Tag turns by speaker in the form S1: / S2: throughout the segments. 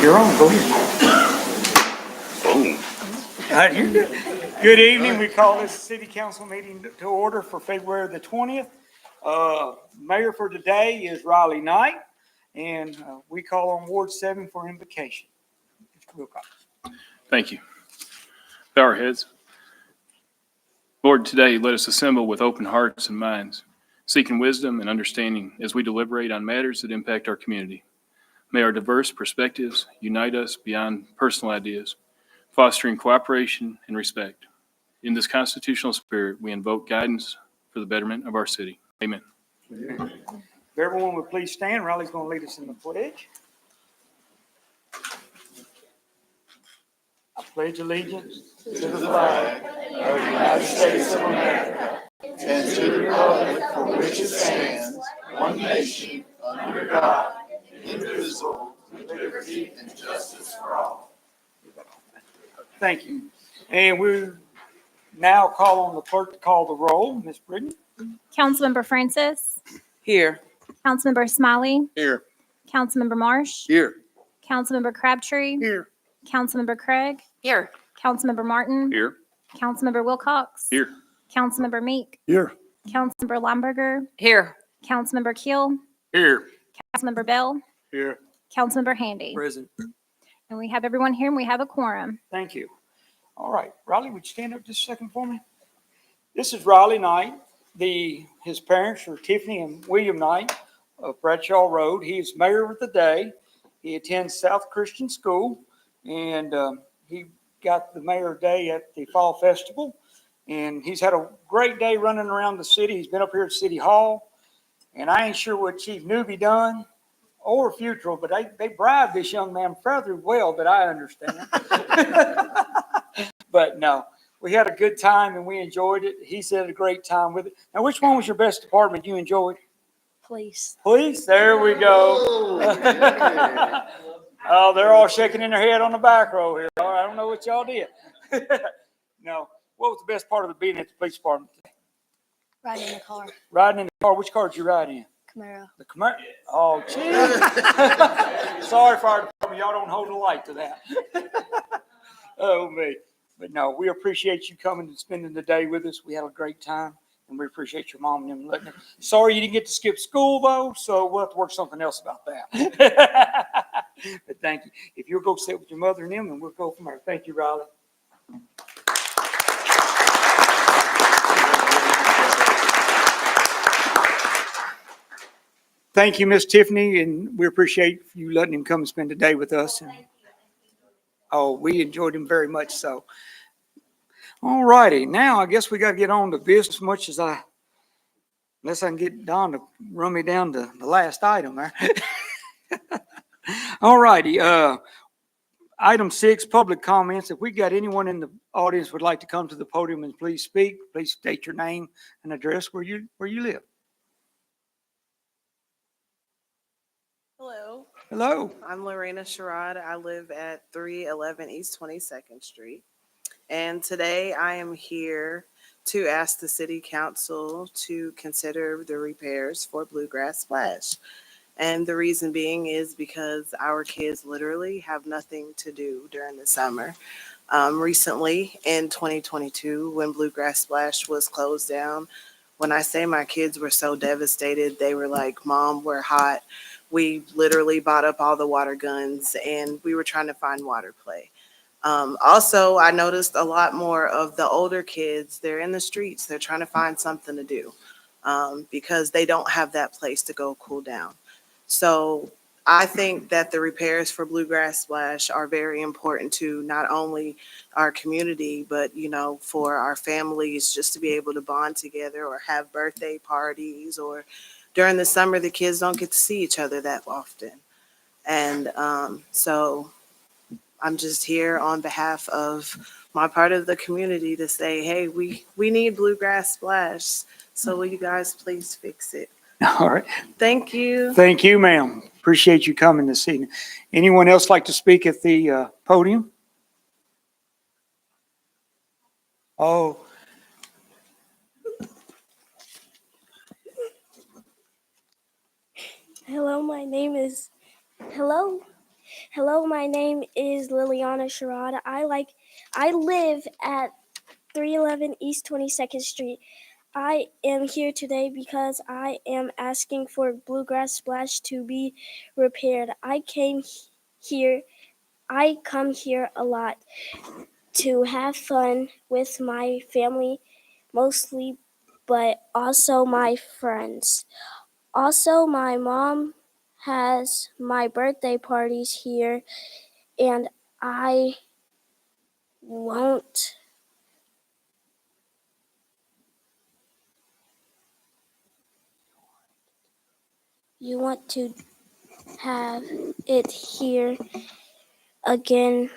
S1: You're on, go ahead.
S2: Boom.
S1: All right, you're good. Good evening. We call this city council meeting to order for February the 20th. Mayor for today is Riley Knight, and we call on Ward 7 for invocation. Mr. Wilcox.
S2: Thank you. Bow our heads. Lord, today let us assemble with open hearts and minds, seeking wisdom and understanding as we deliberate on matters that impact our community. May our diverse perspectives unite us beyond personal ideas, fostering cooperation and respect. In this constitutional spirit, we invoke guidance for the betterment of our city. Amen.
S1: If everyone would please stand, Riley's going to lead us in the pledge. I pledge allegiance to the flag of the United States of America and to the republic for which it stands, one nation, under God, indivisible, with liberty and justice for all. Thank you. And we now call on the clerk to call the roll. Ms. Britton.
S3: Councilmember Francis.
S4: Here.
S3: Councilmember Smiley.
S4: Here.
S3: Councilmember Marsh.
S4: Here.
S3: Councilmember Crabtree.
S4: Here.
S3: Councilmember Craig.
S4: Here.
S3: Councilmember Martin.
S2: Here.
S3: Councilmember Wilcox.
S2: Here.
S3: Councilmember Meek.
S4: Here.
S3: Councilmember Limburger.
S4: Here.
S3: Councilmember Keel.
S2: Here.
S3: Councilmember Bell.
S4: Here.
S3: Councilmember Handy.
S4: Present.
S3: And we have everyone here and we have a quorum.
S1: Thank you. All right. Riley, would you stand up just a second for me? This is Riley Knight. His parents are Tiffany and William Knight of Bradshaw Road. He is mayor of the day. He attends South Christian School, and he got the mayor day at the Fall Festival. And he's had a great day running around the city. He's been up here at City Hall, and I ain't sure what Chief Newby done or Futrell, but they bribed this young man fairly well that I understand. But no, we had a good time and we enjoyed it. He's had a great time with it. Now, which one was your best department you enjoyed?
S3: Police.
S1: Police? There we go. Oh, they're all shaking in their head on the back row here. All right, I don't know what y'all did. No. What was the best part of being at the police department?
S3: Riding in the car.
S1: Riding in the car. Which car did you ride in?
S3: Camaro.
S1: The Camaro. Oh, geez. Sorry, fire department. Y'all don't hold a light to that. Oh, me. But no, we appreciate you coming and spending the day with us. We had a great time, and we appreciate your mom and them letting it. Sorry you didn't get to skip school, though, so we'll have to work something else about that. But thank you. If you'll go sit with your mother and them, and we'll go from there. Thank you, Riley. Thank you, Miss Tiffany, and we appreciate you letting him come and spend the day with us. And, oh, we enjoyed him very much so. All righty. Now, I guess we got to get on to business unless I can get Don to run me down to the last item there. All righty. Item 6, public comments. If we got anyone in the audience would like to come to the podium and please speak, please state your name and address where you live.
S4: Hello.
S1: Hello.
S4: I'm Lorena Sherrod. I live at 311 East 22nd Street. And today I am here to ask the City Council to consider the repairs for Bluegrass Splash. And the reason being is because our kids literally have nothing to do during the summer. Recently in 2022, when Bluegrass Splash was closed down, when I say my kids were so devastated, they were like, "Mom, we're hot." We literally bought up all the water guns and we were trying to find water play. Also, I noticed a lot more of the older kids. They're in the streets. They're trying to find something to do because they don't have that place to go cool down. So I think that the repairs for Bluegrass Splash are very important to not only our community, but, for our families, just to be able to bond together or have birthday parties, or during the summer, the kids don't get to see each other that often. And so I'm just here on behalf of my part of the community to say, hey, we need Bluegrass Splash. So will you guys please fix it?
S1: All right.
S4: Thank you.
S1: Thank you, ma'am. Appreciate you coming this evening. Anyone else like to speak at the podium? Oh.
S5: Hello, my name is Hello, my name is Liliana Sherrod. I live at 311 East 22nd Street. I am here today because I am asking for Bluegrass Splash to be repaired. I come here a lot to have fun with my family mostly, but also my friends. Also, my mom has my birthday parties here, and I won't. You want to have it here again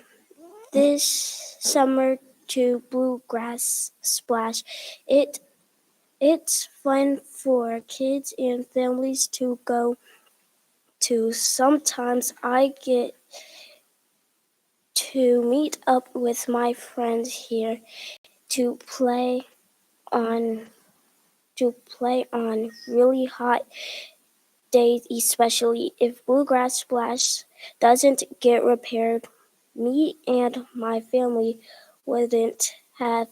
S5: this summer to Bluegrass Splash. It's fun for kids and families to go to. Sometimes I get to meet up with my friends here to play on really hot days, especially if Bluegrass Splash doesn't get repaired. Me and my family wouldn't have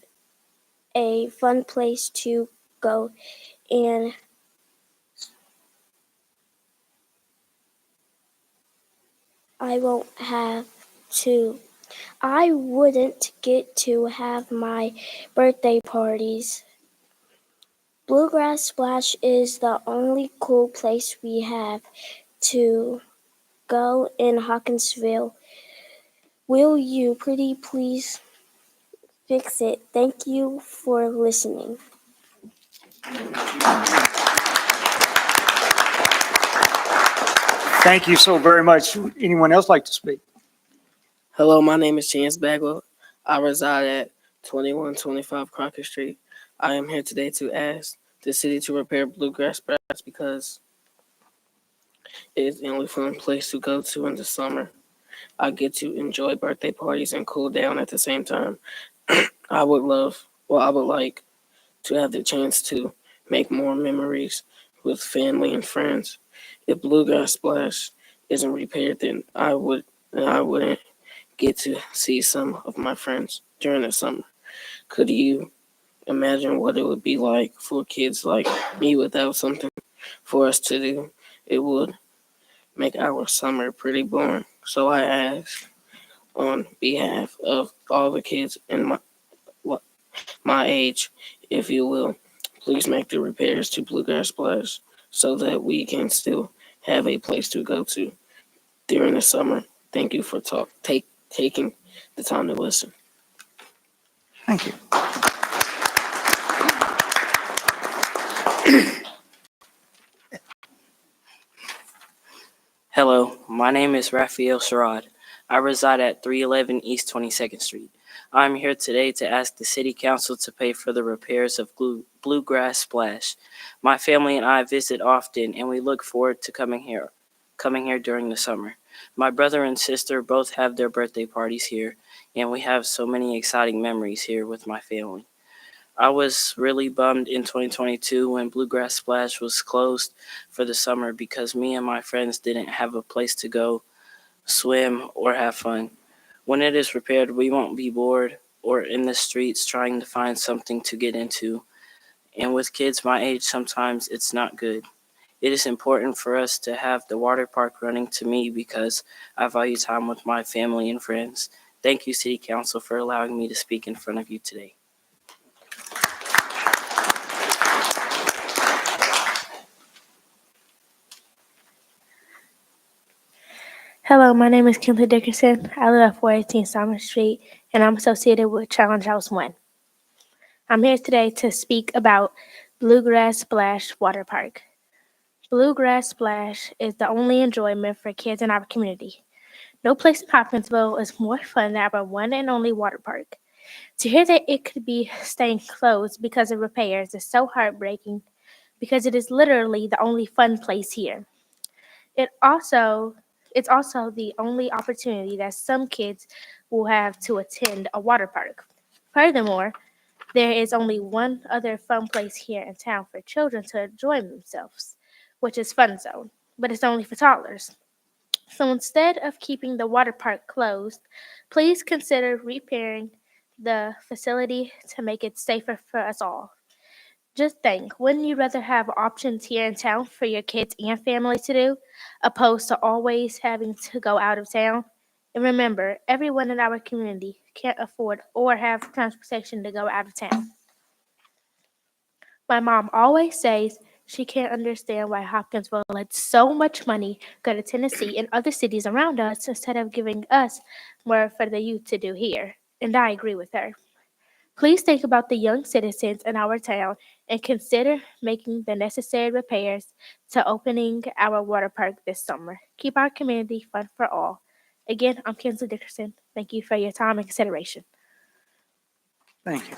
S5: a fun place to go, and I wouldn't get to have my birthday parties. Bluegrass Splash is the only cool place we have to go in Hopkinsville. Will you pretty please fix it? Thank you for listening.
S1: Thank you so very much. Anyone else like to speak?
S6: Hello, my name is Chance Bagwell. I reside at 2125 Crockett Street. I am here today to ask the city to repair Bluegrass Splash because it is the only fun place to go to in the summer. I get to enjoy birthday parties and cool down at the same time. I would like to have the chance to make more memories with family and friends. If Bluegrass Splash isn't repaired, then I wouldn't get to see some of my friends during the summer. Could you imagine what it would be like for kids like me without something for us to do? It would make our summer pretty boring. So I ask on behalf of all the kids in my age, if you will, please make the repairs to Bluegrass Splash so that we can still have a place to go to during the summer. Thank you for taking the time to listen.
S1: Thank you.
S7: Hello, my name is Raphael Sherrod. I reside at 311 East 22nd Street. I'm here today to ask the City Council to pay for the repairs of Bluegrass Splash. My family and I visit often, and we look forward to coming here during the summer. My brother and sister both have their birthday parties here, and we have so many exciting memories here with my family. I was really bummed in 2022 when Bluegrass Splash was closed for the summer because me and my friends didn't have a place to go, swim, or have fun. When it is repaired, we won't be bored or in the streets trying to find something to get into. And with kids my age, sometimes it's not good. It is important for us to have the water park running to me because I value time with my family and friends. Thank you, City Council, for allowing me to speak in front of you today.
S8: Hello, my name is Kimberly Dickerson. I live at 418 Summer Street, and I'm associated with Challenge House 1. I'm here today to speak about Bluegrass Splash Water Park. Bluegrass Splash is the only enjoyment for kids in our community. No place in Hopkinsville is more fun than our one and only water park. To hear that it could be staying closed because of repairs is so heartbreaking because it is literally the only fun place here. It's also the only opportunity that some kids will have to attend a water park. Furthermore, there is only one other fun place here in town for children to enjoy themselves, which is Fun Zone, but it's only for toddlers. So instead of keeping the water park closed, please consider repairing the facility to make it safer for us all. Just think, wouldn't you rather have options here in town for your kids and family to do, opposed to always having to go out of town? And remember, everyone in our community can't afford or have transportation to go out of town. My mom always says she can't understand why Hopkinsville let so much money go to Tennessee and other cities around us instead of giving us more for the youth to do here. And I agree with her. Please think about the young citizens in our town and consider making the necessary repairs to opening our water park this summer. Keep our community fun for all. Again, I'm Kinsley Dickerson. Thank you for your time and consideration.
S1: Thank you.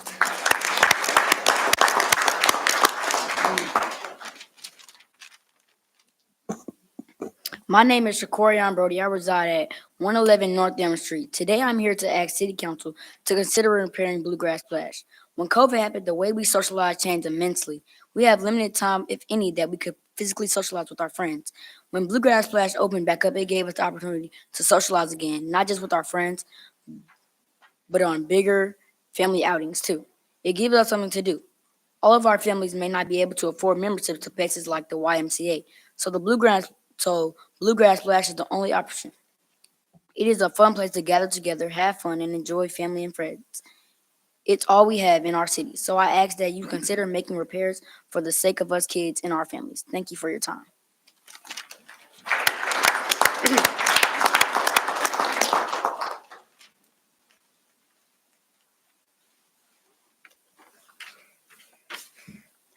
S9: My name is Shakorian Brody. I reside at 111 North Denver Street. Today, I'm here to ask City Council to consider repairing Bluegrass Splash. When COVID happened, the way we socialized changed immensely. We have limited time, if any, that we could physically socialize with our friends. When Bluegrass Splash opened back up, it gave us the opportunity to socialize again, not just with our friends, but on bigger family outings too. It gives us something to do. All of our families may not be able to afford memberships to places like the YMCA, so Bluegrass Splash is the only option. It is a fun place to gather together, have fun, and enjoy family and friends. It's all we have in our city, so I ask that you consider making repairs for the sake of us kids and our families. Thank you for your time.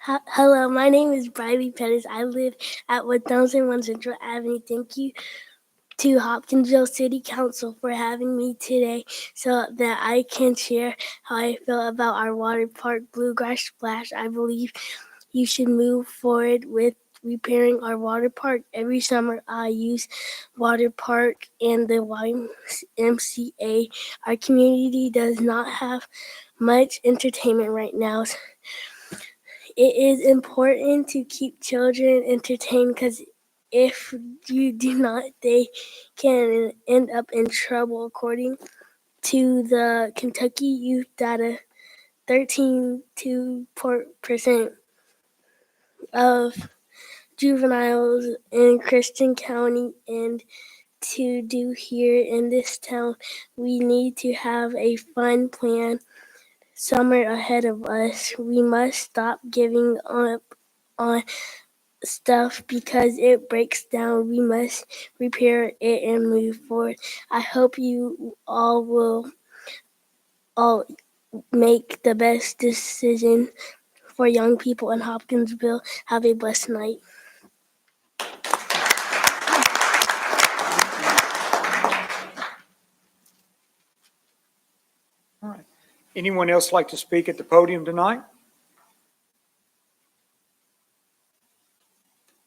S5: Hello, my name is Briley Pettis. I live at 1001 Central Avenue. Thank you to Hopkinsville City Council for having me today so that I can share how I feel about our water park, Bluegrass Splash. I believe you should move forward with repairing our water park. Every summer I use water park and the YMCA. Our community does not have much entertainment right now. It is important to keep children entertained because if you do not, they can end up in trouble. According to the Kentucky Youth Data, 13.2% of juveniles in Christian County, and to do here in this town, we need to have a fun plan. Summer ahead of us, we must stop giving up on stuff because it breaks down. We must repair it and move forward. I hope you all will make the best decision for young people in Hopkinsville. Have a blessed night.
S1: All right. Anyone else like to speak at the podium tonight?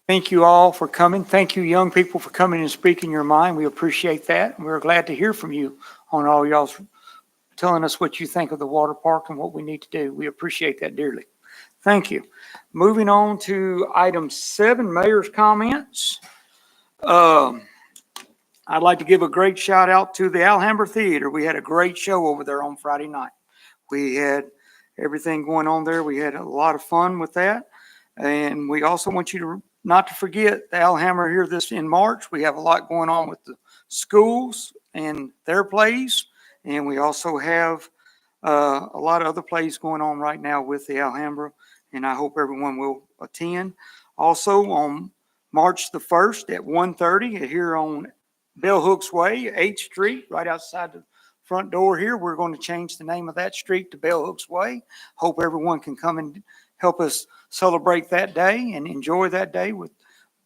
S1: Thank you all for coming. Thank you, young people, for coming and speaking your mind. We appreciate that. We're glad to hear from you on all y'all's telling us what you think of the water park and what we need to do. We appreciate that dearly. Thank you. Moving on to item 7, mayor's comments. I'd like to give a great shout out to the Alhambra Theater. We had a great show over there on Friday night. We had everything going on there. We had a lot of fun with that. And we also want you to not to forget the Alhambra here in March. We have a lot going on with the schools and their plays. And we also have a lot of other plays going on right now with the Alhambra. And I hope everyone will attend. Also on March the 1st at 1:30 here on Bell Hooks Way, 8th Street, right outside the front door here. We're going to change the name of that street to Bell Hooks Way. Hope everyone can come and help us celebrate that day and enjoy that day with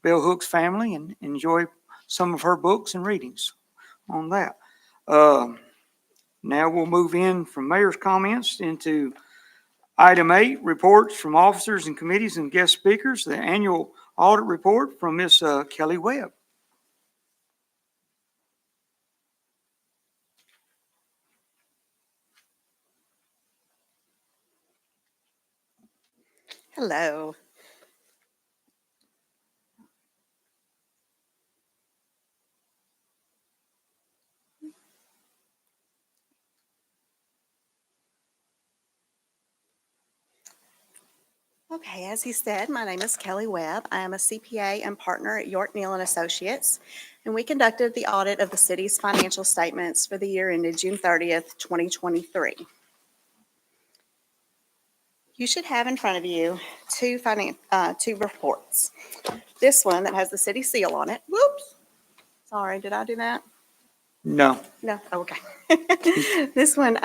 S1: Bell Hooks family and enjoy some of her books and readings on that. Now we'll move in from mayor's comments into item 8, reports from officers and committees and guest speakers. The annual audit report from Ms. Kelly Webb.
S10: Hello. Okay, as he said, my name is Kelly Webb. I am a CPA and partner at York Neal and Associates, and we conducted the audit of the city's financial statements for the year ended June 30th, 2023. You should have in front of you two reports. This one that has the city seal on it. Whoops. Sorry, did I do that?
S1: No.
S10: No, okay. This one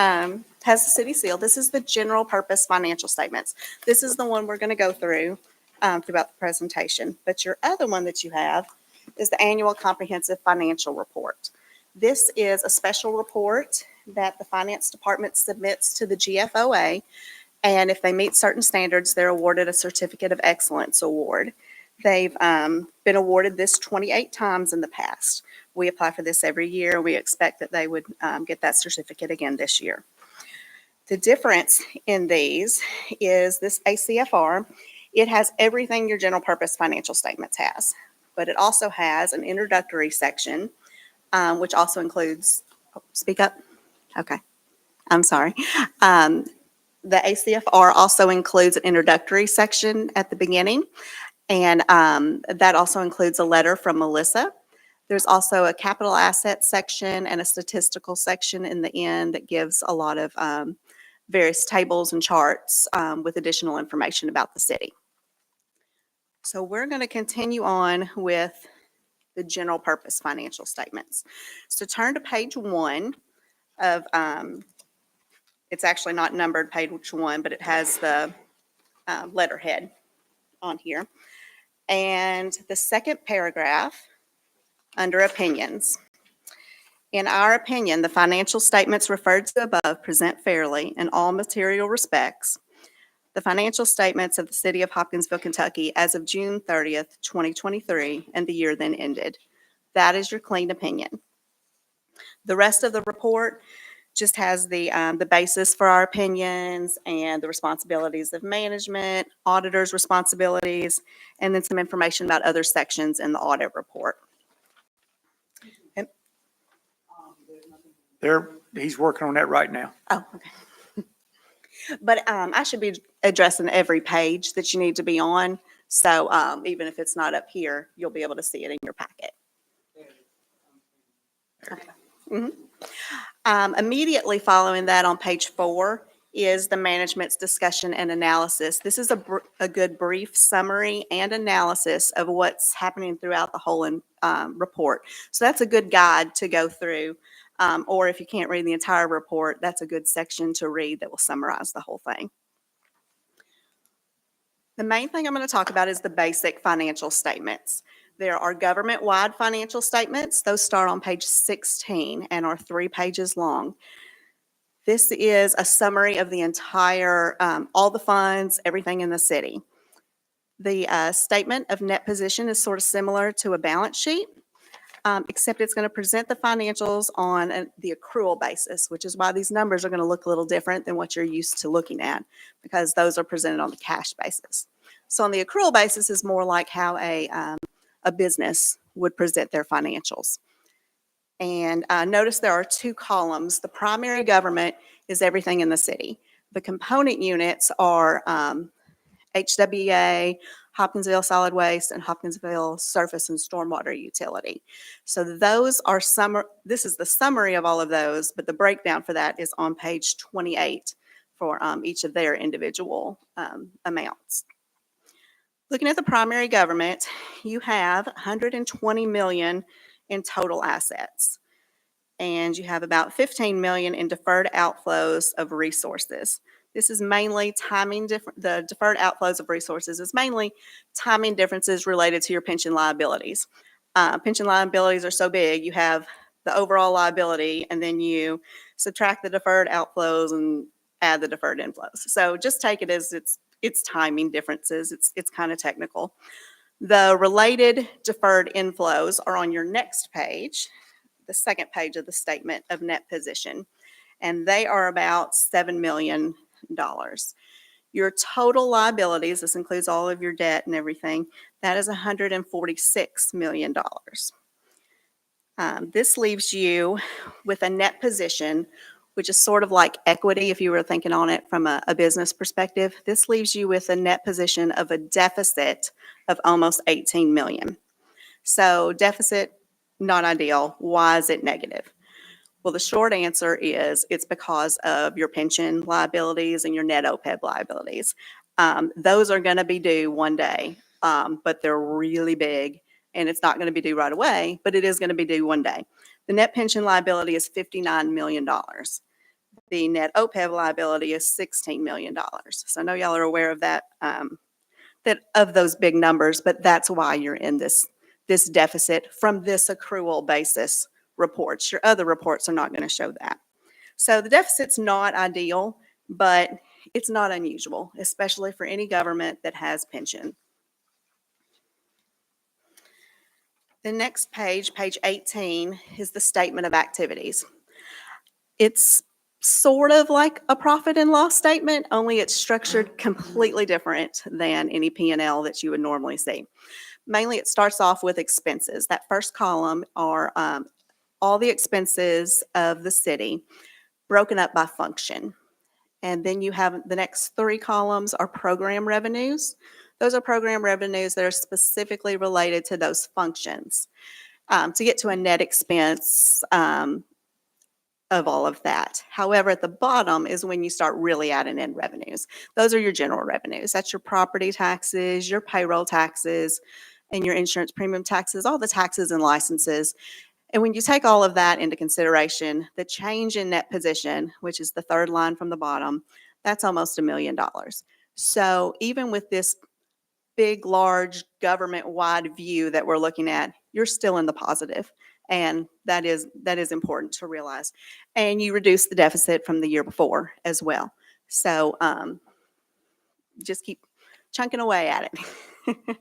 S10: has the city seal. This is the general purpose financial statements. This is the one we're going to go through throughout the presentation. But your other one that you have is the annual comprehensive financial report. This is a special report that the finance department submits to the GFOA. And if they meet certain standards, they're awarded a Certificate of Excellence award. They've been awarded this 28 times in the past. We apply for this every year. We expect that they would get that certificate again this year. The difference in these is this ACFR. It has everything your general purpose financial statements has, but it also has an introductory section, which also includes, speak up. Okay, I'm sorry. The ACFR also includes an introductory section at the beginning, and that also includes a letter from Melissa. There's also a capital asset section and a statistical section in the end that gives a lot of various tables and charts with additional information about the city. So we're going to continue on with the general purpose financial statements. So turn to page 1 of it's actually not numbered page 1, but it has the letterhead on here. And the second paragraph under opinions. In our opinion, the financial statements referred to above present fairly in all material respects the financial statements of the city of Hopkinsville, Kentucky as of June 30th, 2023, and the year then ended. That is your clean opinion. The rest of the report just has the basis for our opinions and the responsibilities of management, auditor's responsibilities, and then some information about other sections in the audit report.
S1: He's working on that right now.
S10: Oh, okay. But I should be addressing every page that you need to be on. So even if it's not up here, you'll be able to see it in your packet. Okay. Immediately following that on page 4 is the management's discussion and analysis. This is a good brief summary and analysis of what's happening throughout the whole report. So that's a good guide to go through. Or if you can't read the entire report, that's a good section to read that will summarize the whole thing. The main thing I'm going to talk about is the basic financial statements. There are government-wide financial statements. Those start on page 16 and are 3 pages long. This is a summary of the entire, all the funds, everything in the city. The statement of net position is sort of similar to a balance sheet, except it's going to present the financials on the accrual basis, which is why these numbers are going to look a little different than what you're used to looking at, because those are presented on the cash basis. So on the accrual basis is more like how a business would present their financials. And notice there are 2 columns. The primary government is everything in the city. The component units are HWA, Hopkinsville Solid Waste, and Hopkinsville Surface and Stormwater Utility. So those are this is the summary of all of those, but the breakdown for that is on page 28 for each of their individual amounts. Looking at the primary government, you have $120 million in total assets, and you have about $15 million in deferred outflows of resources. This is mainly timing the deferred outflows of resources is mainly timing differences related to your pension liabilities. Pension liabilities are so big, you have the overall liability, and then you subtract the deferred outflows and add the deferred inflows. So just take it as it's timing differences. It's kind of technical. The related deferred inflows are on your next page, the second page of the statement of net position, and they are about $7 million. Your total liabilities, this includes all of your debt and everything, that is $146 million. This leaves you with a net position which is sort of like equity if you were thinking on it from a business perspective. This leaves you with a net position of a deficit of almost 18 million. So deficit, not ideal. Why is it negative? Well, the short answer is it's because of your pension liabilities and your net OPEB liabilities. Those are going to be due one day, but they're really big, and it's not going to be due right away, but it is going to be due one day. The net pension liability is $59 million. The net OPEB liability is $16 million. So I know y'all are aware of that, that of those big numbers, but that's why you're in this deficit from this accrual basis reports. Your other reports are not going to show that. So the deficit's not ideal, but it's not unusual, especially for any government that has pension. The next page, page 18, is the statement of activities. It's sort of like a profit and loss statement, only it's structured completely different than any P&L that you would normally see. Mainly, it starts off with expenses. That first column are all the expenses of the city broken up by function. And then you have the next three columns are program revenues. Those are program revenues that are specifically related to those functions. To get to a net expense of all of that. However, at the bottom is when you start really adding in revenues. Those are your general revenues. That's your property taxes, your payroll taxes, and your insurance premium taxes, all the taxes and licenses. And when you take all of that into consideration, the change in net position, which is the third line from the bottom, that's almost $1 million. So even with this big, large government-wide view that we're looking at, you're still in the positive. And that is important to realize. And you reduce the deficit from the year before as well. So just keep chunking away at it.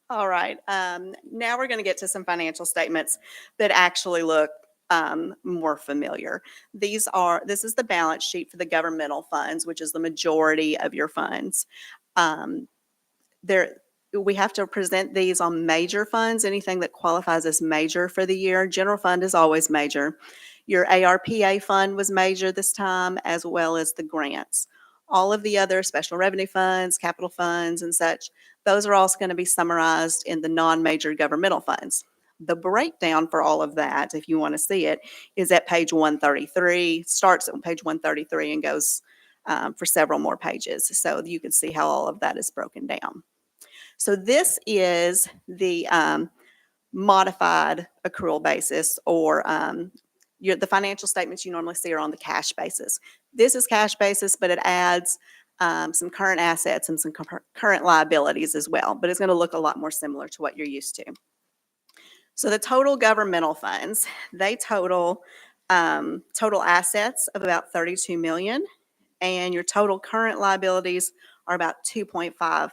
S10: All right. Now we're going to get to some financial statements that actually look more familiar. This is the balance sheet for the governmental funds, which is the majority of your funds. We have to present these on major funds, anything that qualifies as major for the year. General fund is always major. Your ARPA fund was major this time, as well as the grants. All of the other special revenue funds, capital funds, and such, those are also going to be summarized in the non-major governmental funds. The breakdown for all of that, if you want to see it, is at page 133, starts at page 133 and goes for several more pages. So you can see how all of that is broken down. So this is the modified accrual basis, or the financial statements you normally see are on the cash basis. This is cash basis, but it adds some current assets and some current liabilities as well, but it's going to look a lot more similar to what you're used to. So the total governmental funds, they total assets of about 32 million, and your total current liabilities are about 2.5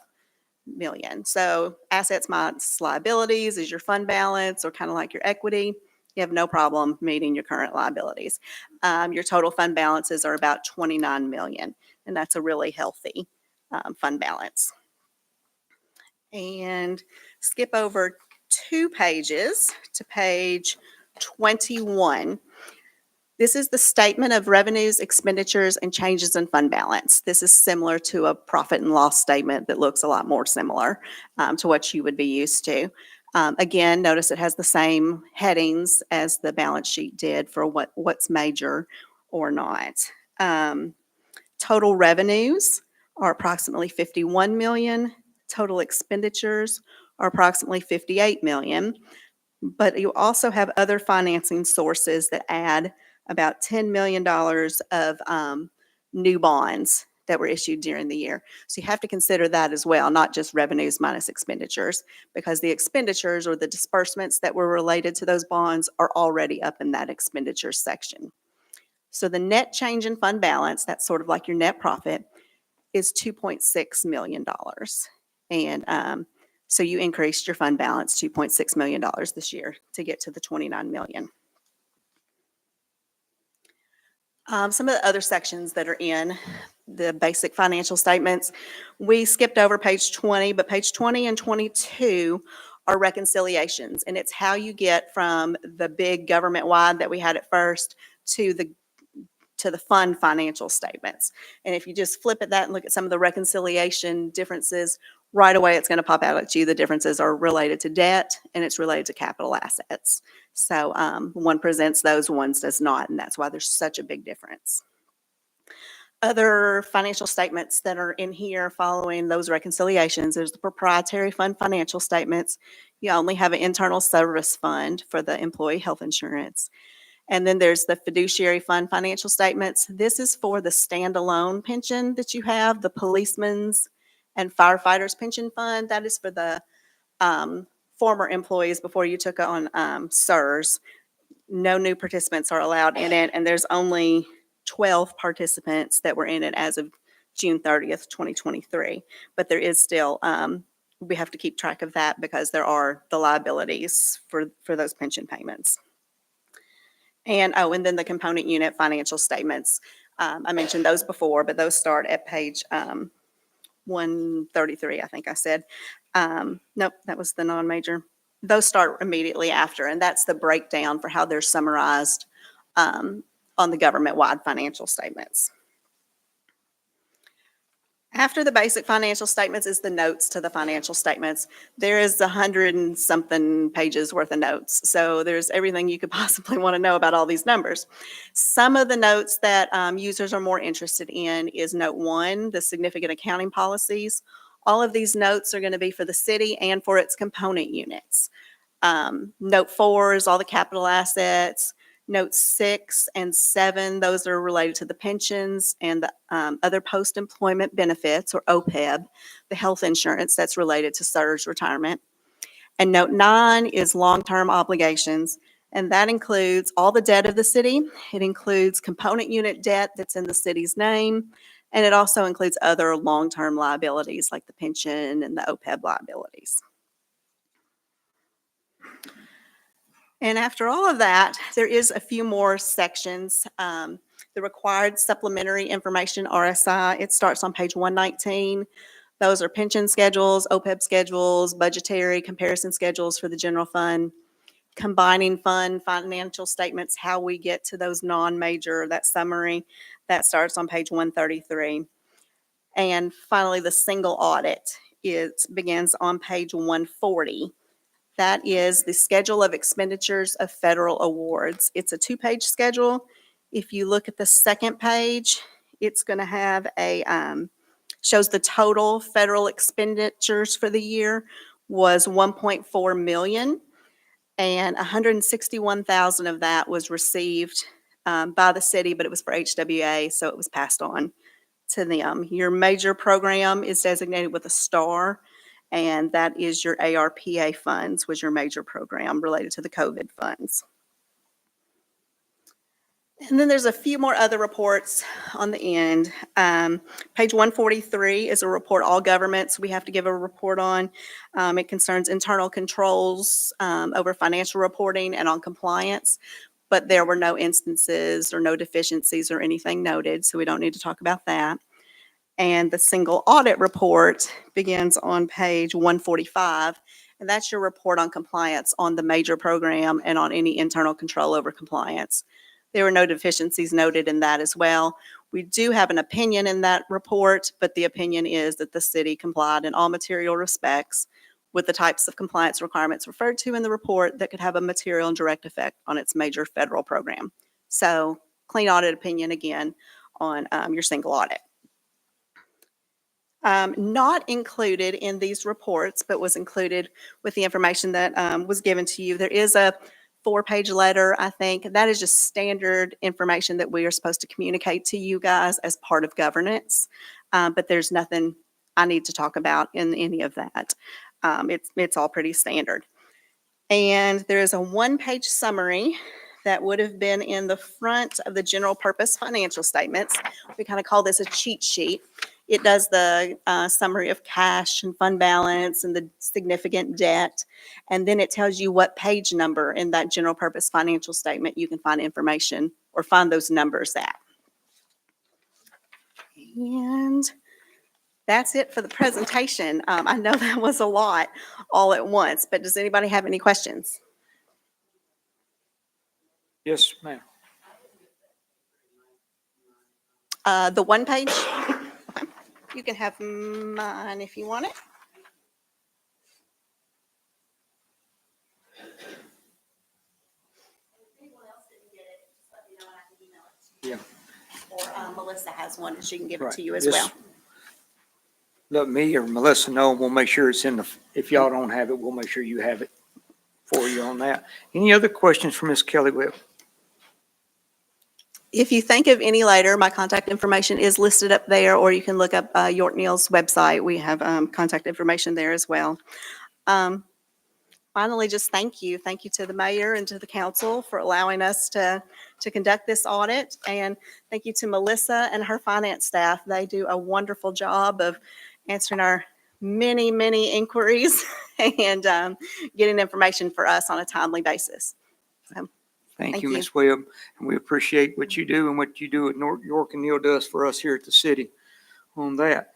S10: million. So assets minus liabilities is your fund balance, or kind of like your equity. You have no problem meeting your current liabilities. Your total fund balances are about 29 million, and that's a really healthy fund balance. And skip over 2 pages to page 21. This is the statement of revenues, expenditures, and changes in fund balance. This is similar to a profit and loss statement that looks a lot more similar to what you would be used to. Again, notice it has the same headings as the balance sheet did for what's major or not. Total revenues are approximately 51 million. Total expenditures are approximately 58 million. But you also have other financing sources that add about $10 million of new bonds that were issued during the year. So you have to consider that as well, not just revenues minus expenditures, because the expenditures or the disbursements that were related to those bonds are already up in that expenditures section. So the net change in fund balance, that's sort of like your net profit, is $2.6 million. And so you increased your fund balance $2.6 million this year to get to the 29 million. Some of the other sections that are in the basic financial statements, we skipped over page 20, but page 20 and 22 are reconciliations, and it's how you get from the big government-wide that we had at first to to the fund financial statements. And if you just flip at that and look at some of the reconciliation differences, right away it's going to pop out at you. The differences are related to debt and it's related to capital assets. So one presents those, one does not, and that's why there's such a big difference. Other financial statements that are in here following those reconciliations, there's the proprietary fund financial statements. You only have an internal service fund for the employee health insurance. And then there's the fiduciary fund financial statements. This is for the standalone pension that you have, the policemen's and firefighters pension fund. That is for the former employees before you took on SERS. No new participants are allowed in it, and there's only 12 participants that were in it as of June 30th, 2023. But there is still, we have to keep track of that because there are the liabilities for those pension payments. And and then the component unit financial statements. I mentioned those before, but those start at page 133, I think I said. Nope, that was the non-major. Those start immediately after, and that's the breakdown for how they're summarized on the government-wide financial statements. After the basic financial statements is the notes to the financial statements. There is 100 and something pages worth of notes. So there's everything you could possibly want to know about all these numbers. Some of the notes that users are more interested in is note 1, the significant accounting policies. All of these notes are going to be for the city and for its component units. Note 4 is all the capital assets. Notes 6 and 7, those are related to the pensions and the other post-employment benefits, or OPEB, the health insurance that's related to SERS retirement. And note 9 is long-term obligations, and that includes all the debt of the city. It includes component unit debt that's in the city's name, and it also includes other long-term liabilities like the pension and the OPEB liabilities. And after all of that, there is a few more sections. The required supplementary information, RSI, it starts on page 119. Those are pension schedules, OPEB schedules, budgetary comparison schedules for the general fund, combining fund financial statements, how we get to those non-major, that summary, that starts on page 133. And finally, the single audit, it begins on page 140. That is the schedule of expenditures of federal awards. It's a 2-page schedule. If you look at the second page, it's going to have shows the total federal expenditures for the year was $1.4 million, and $161,000 of that was received by the city, but it was for HWA, so it was passed on to them. Your major program is designated with a star, and that is your ARPA funds, was your major program related to the COVID funds. And then there's a few more other reports on the end. Page 143 is a report all governments we have to give a report on. It concerns internal controls over financial reporting and on compliance, but there were no instances or no deficiencies or anything noted, so we don't need to talk about that. And the single audit report begins on page 145, and that's your report on compliance on the major program and on any internal control over compliance. There were no deficiencies noted in that as well. We do have an opinion in that report, but the opinion is that the city complied in all material respects with the types of compliance requirements referred to in the report that could have a material and direct effect on its major federal program. So, clean audit opinion again on your single audit. Not included in these reports, but was included with the information that was given to you. There is a 4-page letter, I think. That is just standard information that we are supposed to communicate to you guys as part of governance, but there's nothing I need to talk about in any of that. It's all pretty standard. And there is a 1-page summary that would have been in the front of the general purpose financial statements. We kind of call this a cheat sheet. It does the summary of cash and fund balance and the significant debt. And then it tells you what page number in that general purpose financial statement you can find information or find those numbers at. And that's it for the presentation. I know that was a lot all at once, but does anybody have any questions?
S1: Yes, ma'am.
S10: The one page, okay. You can have mine if you want it.
S1: Yeah.
S10: Or Melissa has one and she can give it
S1: Right.
S10: to you as
S1: Just
S10: well.
S1: Let me or Melissa know, and we'll make sure it's in the, if y'all don't have it, we'll make sure you have it for you on that. Any other questions for Ms. Kelly Webb?
S10: If you think of any later, my contact information is listed up there, or you can look up York Neal's website. We have contact information there as well. Finally, just thank you. Thank you to the mayor and to the council for allowing us to conduct this audit. And thank you to Melissa and her finance staff. They do a wonderful job of answering our many, many inquiries and getting information for us on a timely basis.
S1: Thank
S10: Thank
S1: you,
S10: you.
S1: Ms. Webb. And we appreciate what you do and what you do at York and Neal does for us here at the city on that.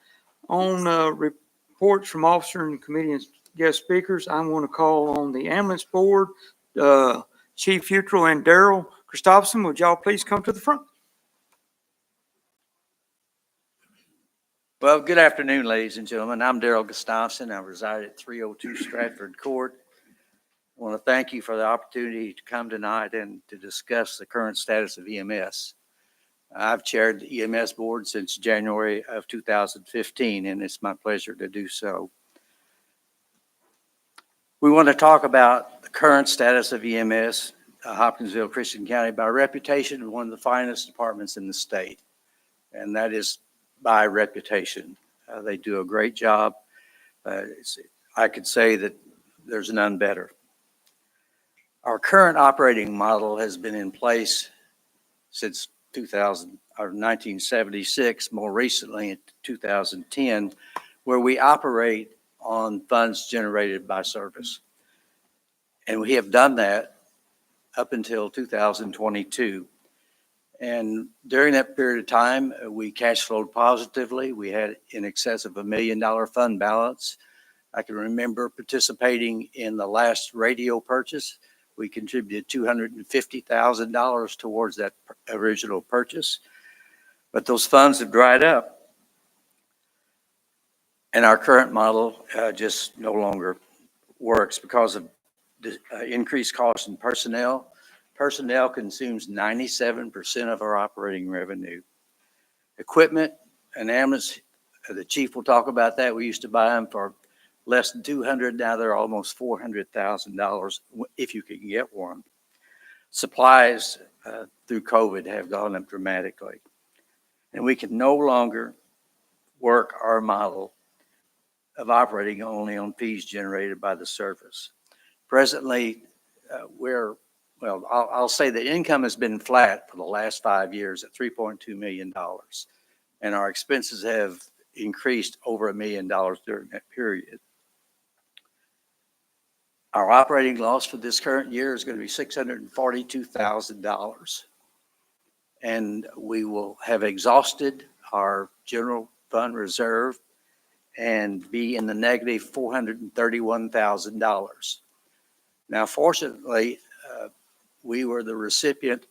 S1: On reports from officer and committee and guest speakers, I'm going to call on the ambulance board, Chief Futrell and Daryl Christopherson. Would y'all please come to the front?
S11: Well, good afternoon, ladies and gentlemen. I'm Daryl Gustafson. I reside at 302 Stratford Court. I want to thank you for the opportunity to come tonight and to discuss the current status of EMS. I've chaired the EMS board since January of 2015, and it's my pleasure to do so. We want to talk about the current status of EMS, Hopkinsville, Christian County, by reputation, one of the finest departments in the state, and that is by reputation. They do a great job. I could say that there's none better. Our current operating model has been in place since 1976, more recently in 2010, where we operate on funds generated by service. And we have done that up until 2022. And during that period of time, we cash flowed positively. We had in excess of $1 million fund balance. I can remember participating in the last radio purchase. We contributed $250,000 towards that original purchase, but those funds have dried up. And our current model just no longer works because of the increased cost in personnel. Personnel consumes 97% of our operating revenue. Equipment and ambulance, the chief will talk about that. We used to buy them for less than $200,000. Now they're almost $400,000 if you can get one. Supplies through COVID have gone up dramatically. And we can no longer work our model of operating only on fees generated by the service. Presently, I'll say the income has been flat for the last 5 years at $3.2 million. And our expenses have increased over $1 million during that period. Our operating loss for this current year is going to be $642,000. And we will have exhausted our general fund reserve and be in the negative $431,000. Now, fortunately, we were the recipient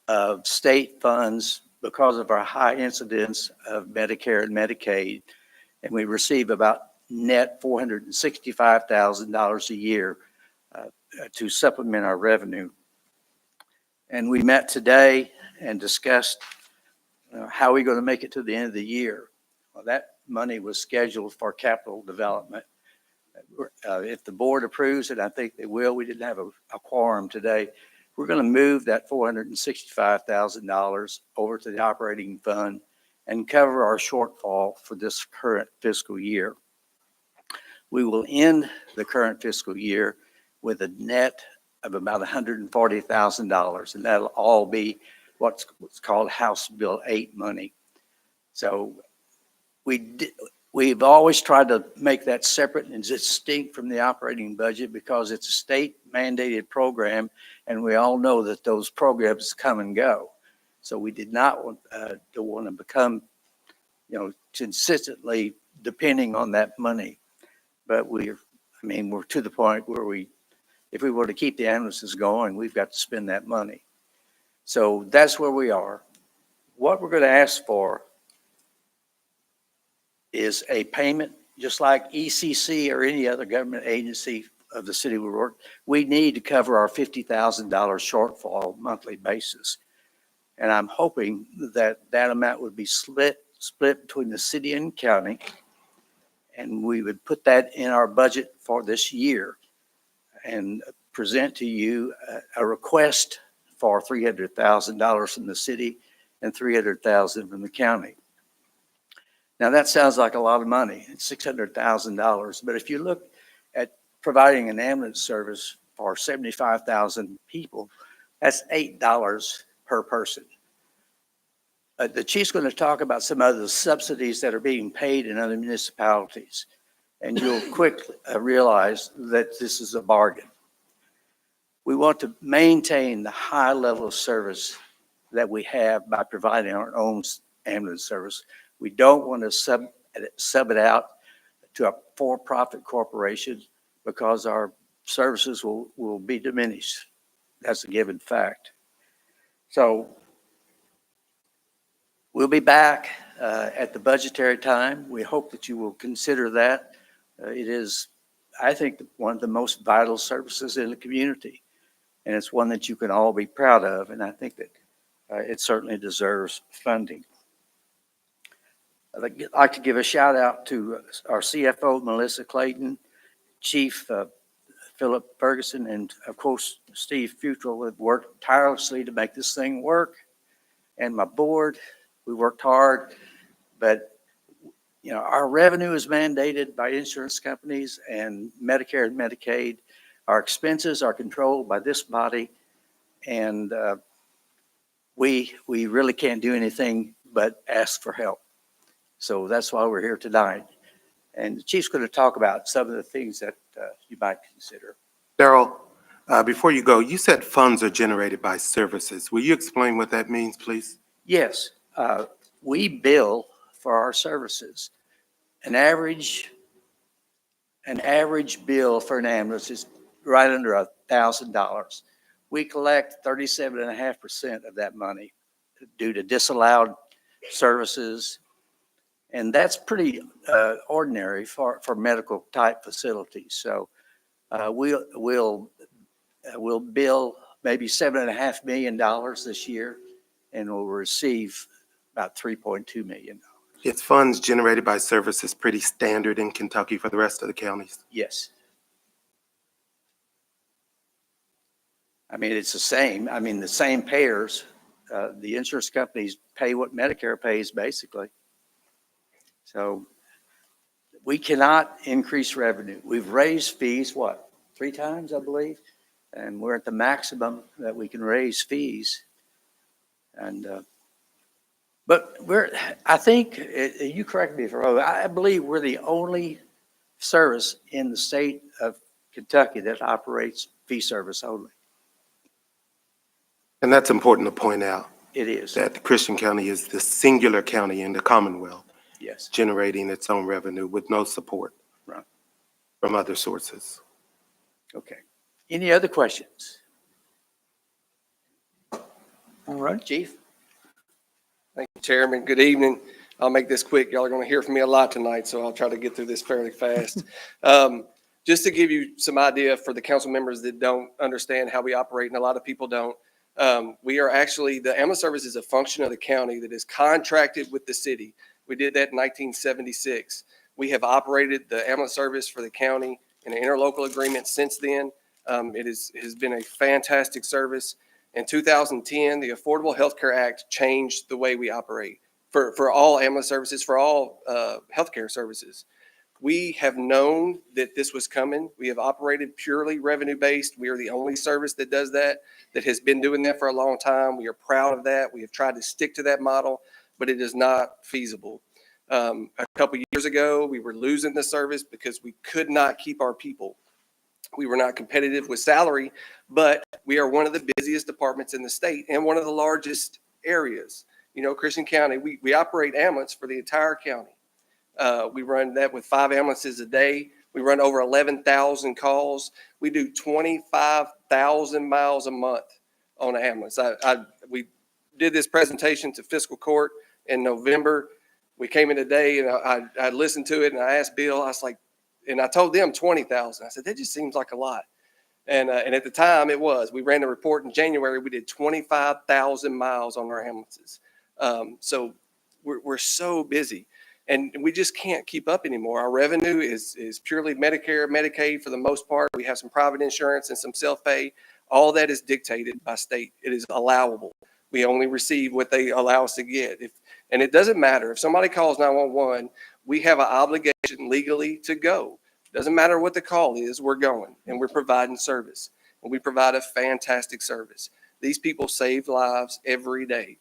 S11: of state funds because of our high incidence of Medicare and Medicaid, and we receive about net $465,000 a year to supplement our revenue. And we met today and discussed how we're going to make it to the end of the year. Well, that money was scheduled for capital development. If the board approves it, I think they will. We didn't have a quorum today. We're going to move that $465,000 over to the operating fund and cover our shortfall for this current fiscal year. We will end the current fiscal year with a net of about $140,000, and that'll all be what's called House Bill 8 money. So we've always tried to make that separate and distinct from the operating budget because it's a state mandated program, and we all know that those programs come and go. So we did not want to become, consistently depending on that money. But we're to the point where if we were to keep the ambulances going, we've got to spend that money. So that's where we are. what we're going to ask for is a payment, just like ECC or any other government agency of the city we work. We need to cover our $50,000 shortfall monthly basis. And I'm hoping that that amount would be split between the city and county. And we would put that in our budget for this year and present to you a request for $300,000 from the city and $300,000 from the county. Now that sounds like a lot of money, it's $600,000. But if you look at providing an ambulance service for 75,000 people, that's $8 per person. The chief's going to talk about some of the subsidies that are being paid in other municipalities, and you'll quickly realize that this is a bargain. We want to maintain the high level of service that we have by providing our own ambulance service. We don't want to sub it out to a for-profit corporation because our services will be diminished. That's a given fact. So we'll be back at the budgetary time. We hope that you will consider that. It is, I think, one of the most vital services in the community, and it's one that you can all be proud of, and I think that it certainly deserves funding. I'd like to give a shout out to our CFO, Melissa Clayton, Chief Philip Ferguson, and of course, Steve Futrell have worked tirelessly to make this thing work, and my board. We worked hard, but you know, our revenue is mandated by insurance companies and Medicare and Medicaid. Our expenses are controlled by this body, and we really can't do anything but ask for help. So that's why we're here tonight. And the chief's going to talk about some of the things that you might consider.
S12: Darrell, before you go, you said funds are generated by services. Will you explain what that means, please?
S11: Yes. We bill for our services. An average bill for an ambulance is right under $1,000. We collect 37.5% of that money due to disallowed services, and that's pretty ordinary for medical type facilities. So we'll bill maybe $7.5 million this year, and we'll receive about $3.2 million.
S12: Is funds generated by services pretty standard in Kentucky for the rest of the counties?
S11: Yes. I mean, it's the same. I mean, the same payers. The insurance companies pay what Medicare pays, basically. So we cannot increase revenue. We've raised fees, what, 3 times, I believe? And we're at the maximum that we can raise fees. And but I think, you correct me if I'm wrong, I believe we're the only service in the state of Kentucky that operates fee service only.
S12: And that's important to point out.
S11: It is.
S12: That Christian County is the singular county in the Commonwealth.
S11: Yes.
S12: Generating its own revenue with no support from other sources.
S11: Okay. Any other questions? All right, Chief.
S13: Thank you, Chairman. Good evening. I'll make this quick. Y'all are going to hear from me a lot tonight, so I'll try to get through this fairly fast. Just to give you some idea for the council members that don't understand how we operate, and a lot of people don't, we are actually, the ambulance service is a function of the county that is contracted with the city. We did that in 1976. We have operated the ambulance service for the county in an interlocal agreement since then. It has been a fantastic service. In 2010, the Affordable Health Care Act changed the way we operate for all ambulance services, for all healthcare services. We have known that this was coming. We have operated purely revenue-based. We are the only service that does that has been doing that for a long time. We are proud of that. We have tried to stick to that model, but it is not feasible. A couple of years ago, we were losing the service because we could not keep our people. We were not competitive with salary, but we are one of the busiest departments in the state and one of the largest areas. You know, Christian County, we operate ambulance for the entire county. We run that with 5 ambulances a day. We run over 11,000 calls. We do 25,000 miles a month on an ambulance. did this presentation to fiscal court in November. We came in today and I listened to it and I asked Bill, I was like, and I told them 20,000. I said, that just seems like a lot. And at the time it was, we ran the report in January. We did 25,000 miles on our ambulances. So we're so busy and we just can't keep up anymore. Our revenue is purely Medicare, Medicaid for the most part. We have some private insurance and some self-pay. All that is dictated by state. It is allowable. We only receive what they allow us to get. And it doesn't matter. If somebody calls 911, we have an obligation legally to go. Doesn't matter what the call is, we're going and we're providing service. And we provide a fantastic service. These people save lives every day.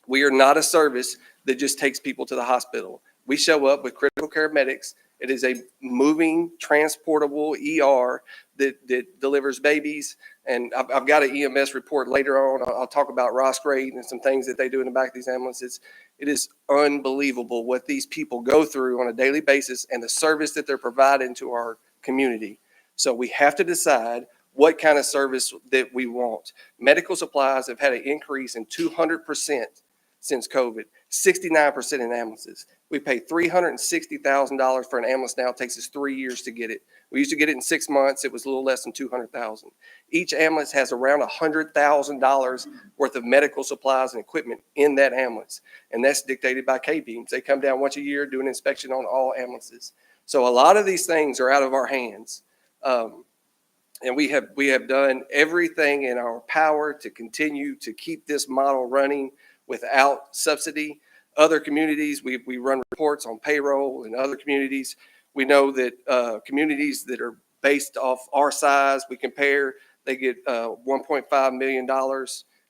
S13: We are not a service that just takes people to the hospital. We show up with critical care medics. It is a moving, transportable ER that delivers babies. And I've got an EMS report later on. I'll talk about Ross Grade and some things that they do in the back of these ambulances. It is unbelievable what these people go through on a daily basis and the service that they're providing to our community. So we have to decide what kind of service that we want. Medical supplies have had an increase in 200% since COVID, 69% in ambulances. We pay $360,000 for an ambulance now. It takes us 3 years to get it. We used to get it in 6 months. It was a little less than $200,000. Each ambulance has around $100,000 worth of medical supplies and equipment in that ambulance. And that's dictated by K-beams. They come down once a year, do an inspection on all ambulances. So a lot of these things are out of our hands. And we have done everything in our power to continue to keep this model running without subsidy. Other communities, we run reports on payroll in other communities. We know that communities that are based off our size, we compare, they get $1.5 million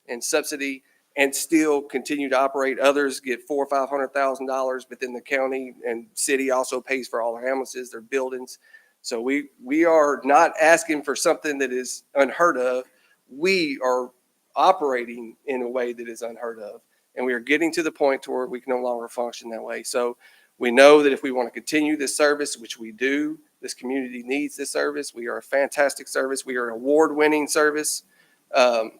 S13: in subsidy and still continue to operate. Others get $400,000 or $500,000, but then the county and city also pays for all their ambulances, their buildings. So we are not asking for something that is unheard of. We are operating in a way that is unheard of. And we are getting to the point to where we can no longer function that way. So we know that if we want to continue this service, which we do, this community needs this service. We are a fantastic service. We are an award-winning service that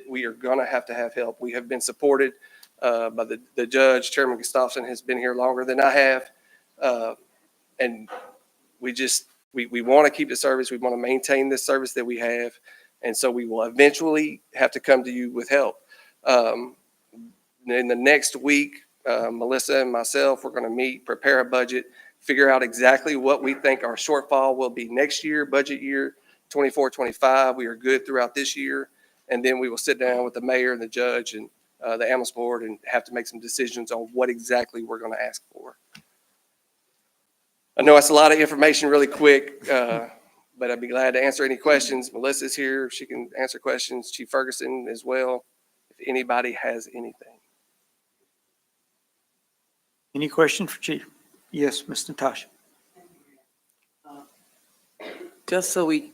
S13: we are going to have help. We have been supported by the judge. Chairman Gustafson has been here longer than I have. And we want to keep the service. We want to maintain this service that we have. And so we will eventually have to come to you with help. In the next week, Melissa and myself, we're going to meet, prepare a budget, figure out exactly what we think our shortfall will be next year, budget year 24-25. We are good throughout this year. And then we will sit down with the mayor and the judge and the ambulance board and have to make some decisions on what exactly we're going to ask for. I know that's a lot of information really quick, but I'd be glad to answer any questions. Melissa's here. She can answer questions. Chief Ferguson as well, if anybody has anything.
S1: Any questions for Chief? Yes, Ms. Natasha.
S14: Just so we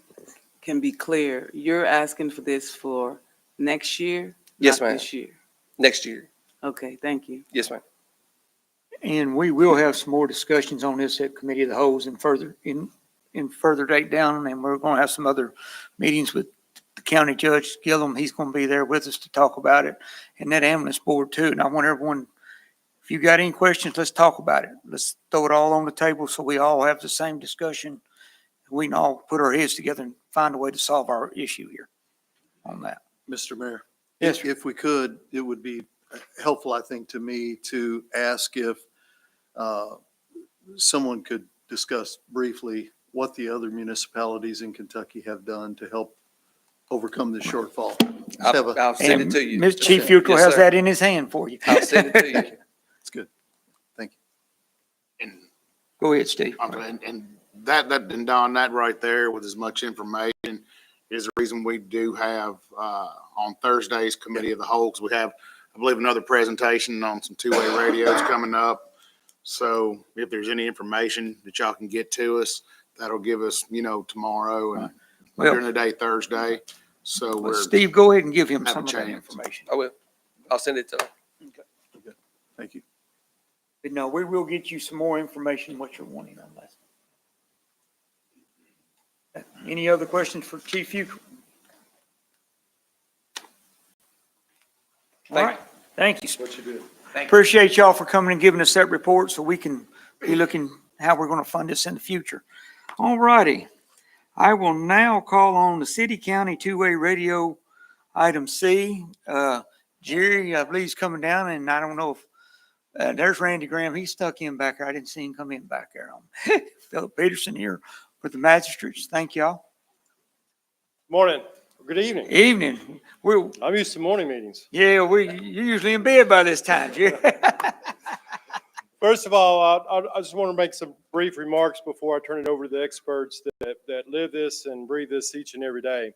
S14: can be clear, you're asking for this for next year?
S13: Yes,
S14: not
S13: ma'am.
S14: This year?
S13: Next year.
S14: Okay, thank you.
S13: Yes, ma'am.
S1: And we will have some more discussions on this at Committee of the Holes in further date down. And we're going to have some other meetings with the county judge, Gillum. He's going to be there with us to talk about it, and that ambulance board too. And I want everyone, if you got any questions, let's talk about it. Let's throw it all on the table so we all have the same discussion. We can all put our heads together and find a way to solve our issue here on that.
S15: Mr. Mayor.
S1: Yes, sir.
S15: If we could, it would be helpful, I think, to me to ask if someone could discuss briefly what the other municipalities in Kentucky have done to help overcome this shortfall.
S13: I'll send it to you.
S1: Mr. Chief Futrell
S13: Yes,
S1: has
S13: sir.
S1: that in his hand for you.
S13: I'll send it to you.
S15: It's good. Thank you.
S16: And,
S1: Go ahead, Steve.
S16: and and Don, that right there with as much information is the reason we do have, on Thursday's Committee of the Whole, 'cause we have, I believe, another presentation on some two-way radios coming up. So if there's any information that y'all can get to us, that'll give us, tomorrow and
S1: Well-
S16: during the day, Thursday. So
S1: Well,
S16: we're.
S1: Steve, go ahead and give him
S16: Have
S1: some
S16: a
S1: of that
S16: chance.
S1: information.
S13: I will. I'll send it to them.
S15: Thank you.
S1: But no, we will get you some more information, what you're wanting on that. Any other questions for Chief Futrell? All right, thank you.
S13: What you do.
S1: Appreciate y'all for coming and giving us that report so we can be looking how we're going to fund this in the future. All righty. I will now call on the city county two-way radio item C. Jerry, I believe, is coming down, and I don't know if there's Randy Graham. He's stuck in back there. I didn't see him come in back there. Philip Peterson here with the magistrates. Thank y'all.
S17: Morning. Good evening.
S1: Evening.
S17: I'm used to morning meetings.
S1: Yeah, you're usually in bed by this time, Jerry.
S17: First of all, I just want to make some brief remarks before I turn it over to the experts that live this and breathe this each and every day.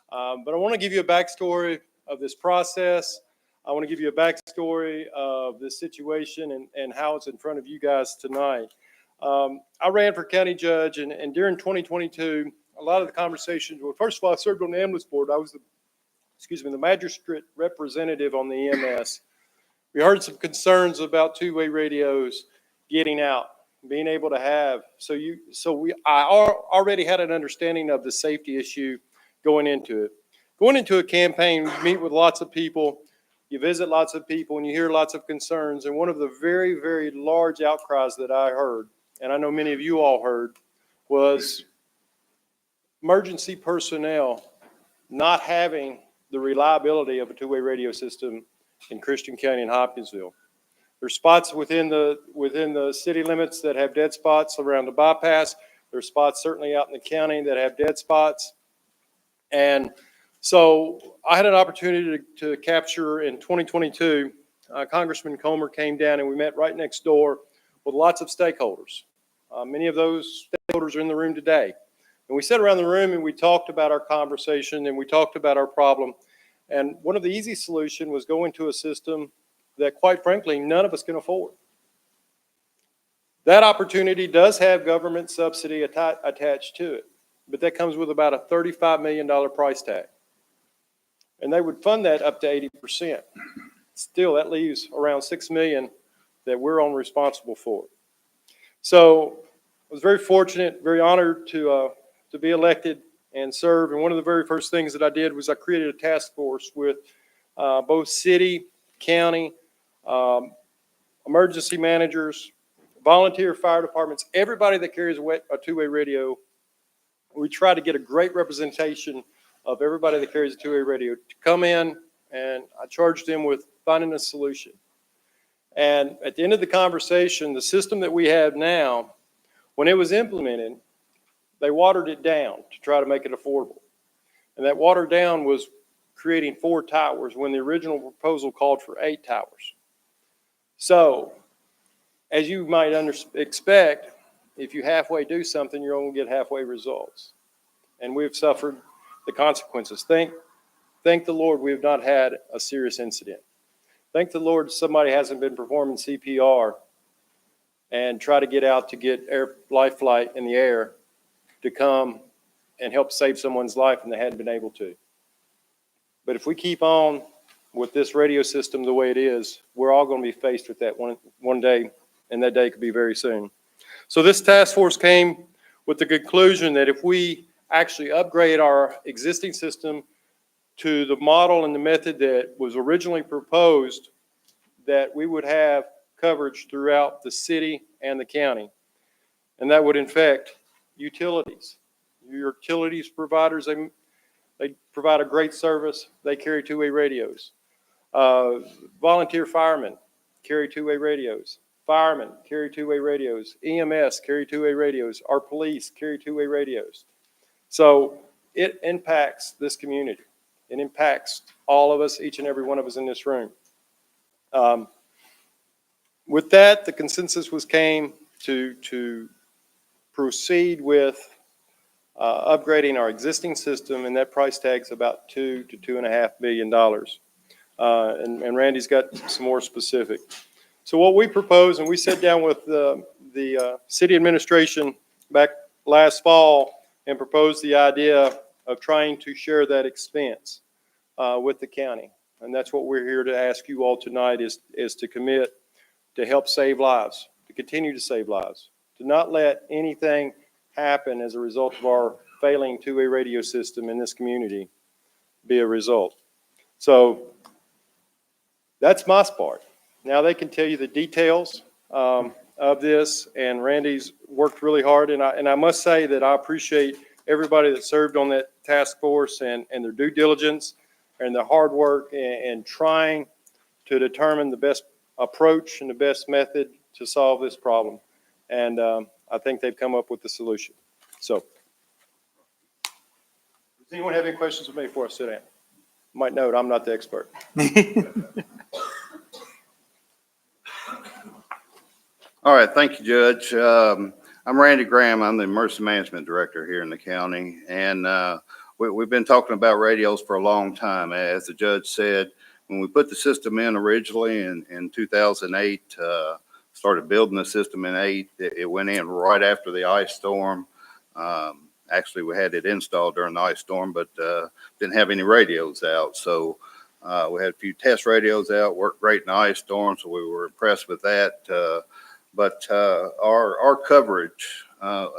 S17: But I want to give you a backstory of this process. I want to give you a backstory of this situation and how it's in front of you guys tonight. I ran for county judge, and during 2022, a lot of the conversations, well, first of all, I served on the ambulance board. I was the magistrate representative on the EMS. We heard some concerns about two-way radios getting out, being able to have. I already had an understanding of the safety issue going into it. Going into a campaign, you meet with lots of people, you visit lots of people, and you hear lots of concerns. And one of the very, very large outcries that I heard, and I know many of you all heard, was emergency personnel not having the reliability of a two-way radio system in Christian County and Hopkinsville. There's spots within the city limits that have dead spots around the bypass. There's spots certainly out in the county that have dead spots. And so I had an opportunity to capture in 2022, Congressman Comer came down and we met right next door with lots of stakeholders. Many of those stakeholders are in the room today. And we sat around the room and we talked about our conversation and we talked about our problem. And one of the easy solutions was go into a system that, quite frankly, none of us can afford. That opportunity does have government subsidy attached to it, but that comes with about a $35 million price tag. And they would fund that up to 80%. Still, that leaves around $6 million that we're responsible for. So I was very fortunate, very honored to be elected and serve. And one of the very first things that I did was I created a task force with both city, county, emergency managers, volunteer fire departments, everybody that carries a two-way radio. We try to get a great representation of everybody that carries a two-way radio to come in, and I charged them with finding a solution. And at the end of the conversation, the system that we have now, when it was implemented, they watered it down to try to make it affordable. And that watered down was creating 4 towers when the original proposal called for 8 towers. So, as you might expect, if you halfway do something, you're only going to get halfway results. And we've suffered the consequences. Thank the Lord we have not had a serious incident. Thank the Lord somebody hasn't been performing CPR and try to get out to get life flight in the air to come and help save someone's life and they hadn't been able to. But if we keep on with this radio system the way it is, we're all going to be faced with that one day, and that day could be very soon. So this task force came with the conclusion that if we actually upgrade our existing system to the model and the method that was originally proposed, that we would have coverage throughout the city and the county. And that would infect utilities. Your utilities providers, they provide a great service. They carry two-way radios. Volunteer firemen carry two-way radios. Firemen carry two-way radios. EMS carry two-way radios. Our police carry two-way radios. So it impacts this community. It impacts all of us, each and every one of us in this room. With that, the consensus came to proceed with upgrading our existing system, and that price tag's about $2 to $2.5 billion. And Randy's got some more specific. So what we propose, and we sat down with the city administration back last fall and proposed the idea of trying to share that expense with the county. And that's what we're here to ask you all tonight is to commit to help save lives, to continue to save lives, to not let anything happen as a result of our failing two-way radio system in this community be a result. So That's my part. Now they can tell you the details of this, and Randy's worked really hard. And I must say that I appreciate everybody that served on that task force and their due diligence and their hard work and trying to determine the best approach and the best method to solve this problem. And I think they've come up with the solution. So, does anyone have any questions for me before I sit down? Might note, I'm not the expert.
S18: All right, thank you, Judge. I'm Randy Graham. I'm the Emergency Management Director here in the county. And we've been talking about radios for a long time. As the judge said, when we put the system in originally in 2008, started building the system in 2008, it went in right after the ice storm. Actually, we had it installed during the ice storm, but didn't have any radios out. So we had a few test radios out, worked great in the ice storm, so we were impressed with that. But our coverage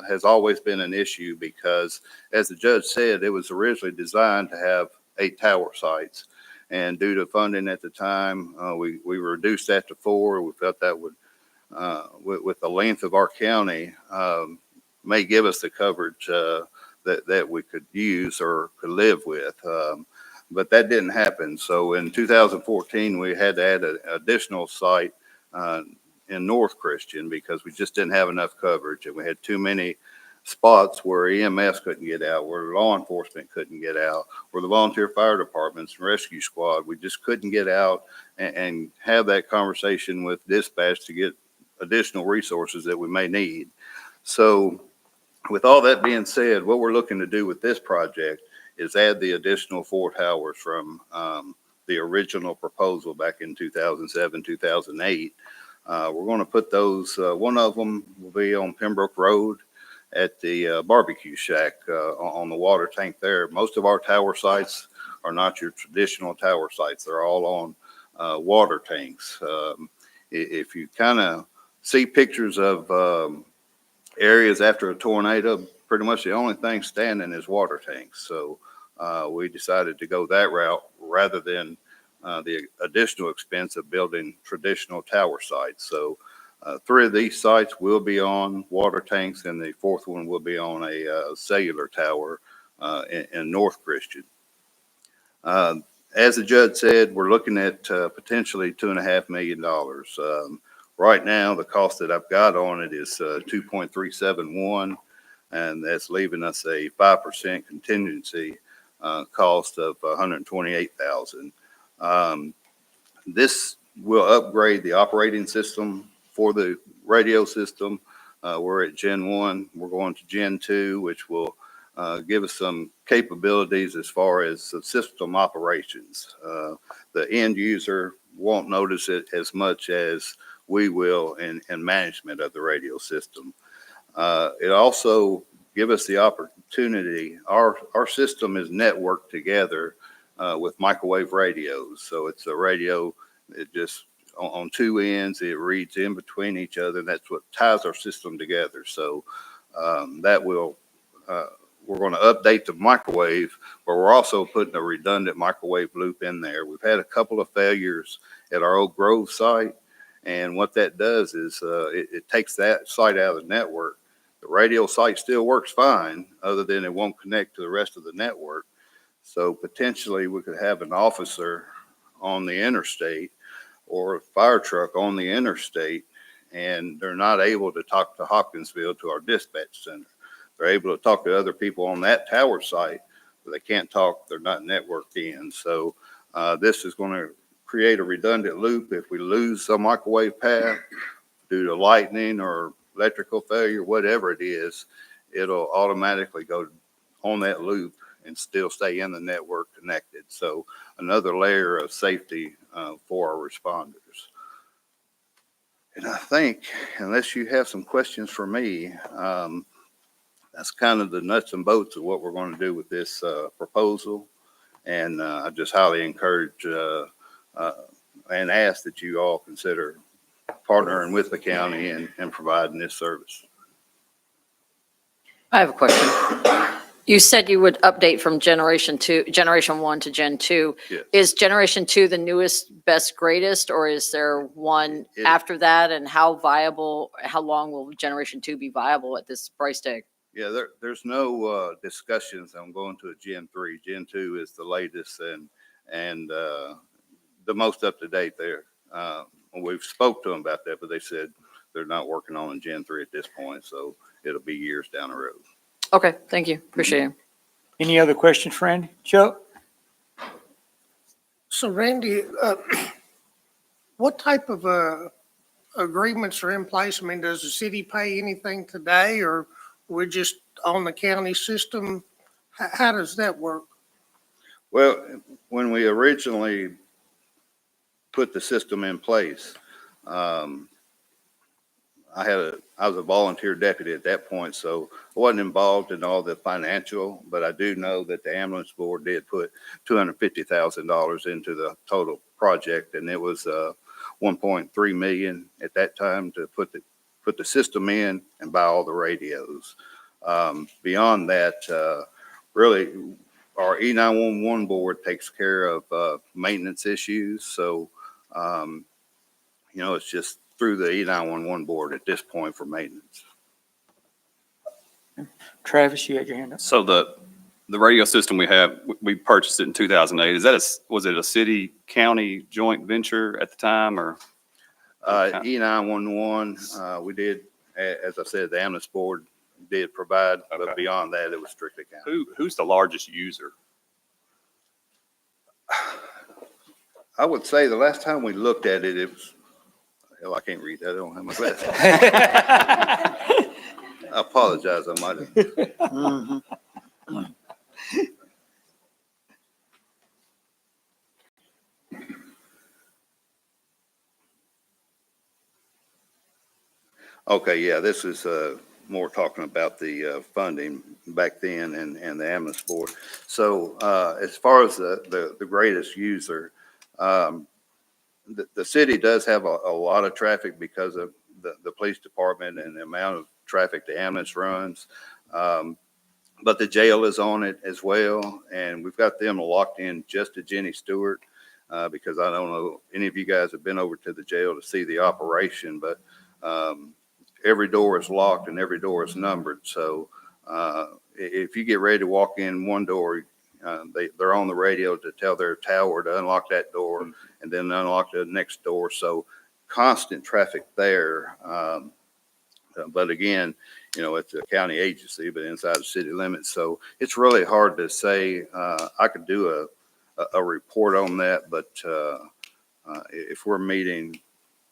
S18: has always been an issue because, as the judge said, it was originally designed to have 8 tower sites. And due to funding at the time, we reduced that to 4. We felt that would, with the length of our county, may give us the coverage that we could use or could live with. But that didn't happen. So in 2014, we had to add an additional site in North Christian because we just didn't have enough coverage, and we had too many spots where EMS couldn't get out, where law enforcement couldn't get out, where the volunteer fire departments and rescue squad, we just couldn't get out and have that conversation with dispatch to get additional resources that we may need. So with all that being said, what we're looking to do with this project is add the additional 4 towers from the original proposal back in 2007, 2008. We're going to put those, one of them will be on Pembroke Road at the barbecue shack on the water tank there. Most of our tower sites are not your traditional tower sites. They're all on water tanks. If you kind of see pictures of areas after a tornado, pretty much the only thing standing is water tanks. So we decided to go that route rather than the additional expense of building traditional tower sites. So 3 of these sites will be on water tanks, and the 4th one will be on a cellular tower in North Christian. As the judge said, we're looking at potentially $2.5 million. Right now, the cost that I've got on it is 2.371, and that's leaving us a 5% contingency cost of $128,000. This will upgrade the operating system for the radio system. We're at Gen 1. We're going to Gen 2, which will give us some capabilities as far as the system operations. The end user won't notice it as much as we will in management of the radio system. It also give us the opportunity. Our system is networked together with microwave radios. So it's a radio, it just on 2 ends, it reads in between each other. That's what ties our system together. So that will, we're going to update the microwave, but we're also putting a redundant microwave loop in there. We've had a couple of failures at our Oak Grove site. And what that does is it takes that site out of the network. The radio site still works fine, other than it won't connect to the rest of the network. So potentially we could have an officer on the interstate or a fire truck on the interstate, and they're not able to talk to Hopkinsville, to our dispatch center. They're able to talk to other people on that tower site, but they can't talk, they're not networked in. So this is going to create a redundant loop. If we lose some microwave path due to lightning or electrical failure, whatever it is, it'll automatically go on that loop and still stay in the network connected. So another layer of safety for our responders. And I think, unless you have some questions for me, that's kind of the nuts and bolts of what we're going to do with this proposal. And I just highly encourage and ask that you all consider partnering with the county and providing this service.
S19: I have a question. You said you would update from generation 1 to Gen 2.
S18: Yes.
S19: Is generation 2 the newest, best, greatest, or is there one after that? And how long will generation 2 be viable at this price tag?
S18: Yeah, there's no discussions on going to a Gen 3. Gen 2 is the latest and the most up to date there. We've spoke to them about that, but they said they're not working on a Gen 3 at this point, so it'll be years down the road.
S19: Okay, thank you. Appreciate it.
S1: Any other questions, friend? Chuck?
S20: So Randy, what type of agreements are in place? I mean, does the city pay anything today, or we're just on the county system? How does that work?
S18: Well, when we originally put the system in place, I was a volunteer deputy at that point, so I wasn't involved in all the financial, but I do know that the ambulance board did put $250,000 into the total project, and it was 1.3 million at that time to put the system in and buy all the radios. Beyond that, really, our E911 board takes care of maintenance issues, so it's just through the E911 board at this point for maintenance.
S1: Travis, you had your hand up.
S21: So the radio system we have, we purchased it in 2008. Was it a city county joint venture at the time, or?
S18: E911, we did, as I said, the ambulance board did provide, but beyond that, it was strictly county.
S21: Who's the largest user?
S18: I would say the last time we looked at it, it was, hell, I can't read that. I don't have my glasses. I apologize. I might have. Okay, yeah, this is more talking about the funding back then and the ambulance board. So as far as the greatest user, the city does have a lot of traffic because of the police department and the amount of traffic the ambulance runs. But the jail is on it as well, and we've got them locked in just to Jenny Stewart because I don't know, any of you guys have been over to the jail to see the operation, but every door is locked and every door is numbered. So if you get ready to walk in one door, they're on the radio to tell their tower to unlock that door and then unlock the next door. So constant traffic there. But again, it's a county agency, but inside the city limits. So it's really hard to say. I could do a report on that, but if we're meeting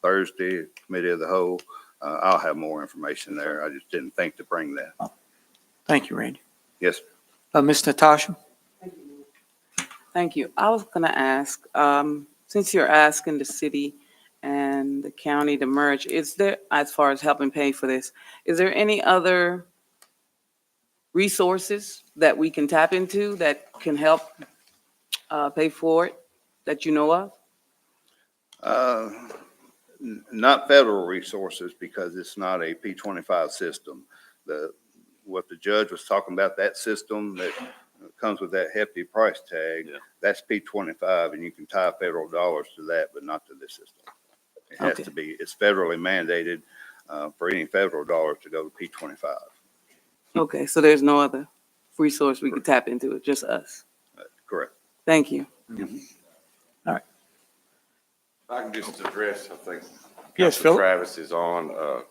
S18: Thursday, committee of the whole, I'll have more information there. I just didn't think to bring that.
S1: Thank you, Randy.
S18: Yes.
S1: Ms. Natasha?
S14: Thank you. I was going to ask, since you're asking the city and the county to merge, is there, as far as helping pay for this, is there any other resources that we can tap into that can help pay for it that you know of?
S18: Not federal resources because it's not a P25 system. What the judge was talking about, that system that comes with that hefty price tag, that's P25, and you can tie federal dollars to that, but not to this system. It has to be, it's federally mandated for any federal dollars to go to P25.
S14: Okay, so there's no other resource we could tap into, it, just us.
S18: Correct.
S14: Thank you.
S1: All right.
S22: I can just address, I think,
S1: Yes,
S22: Councilor
S1: Philip.
S22: Travis is on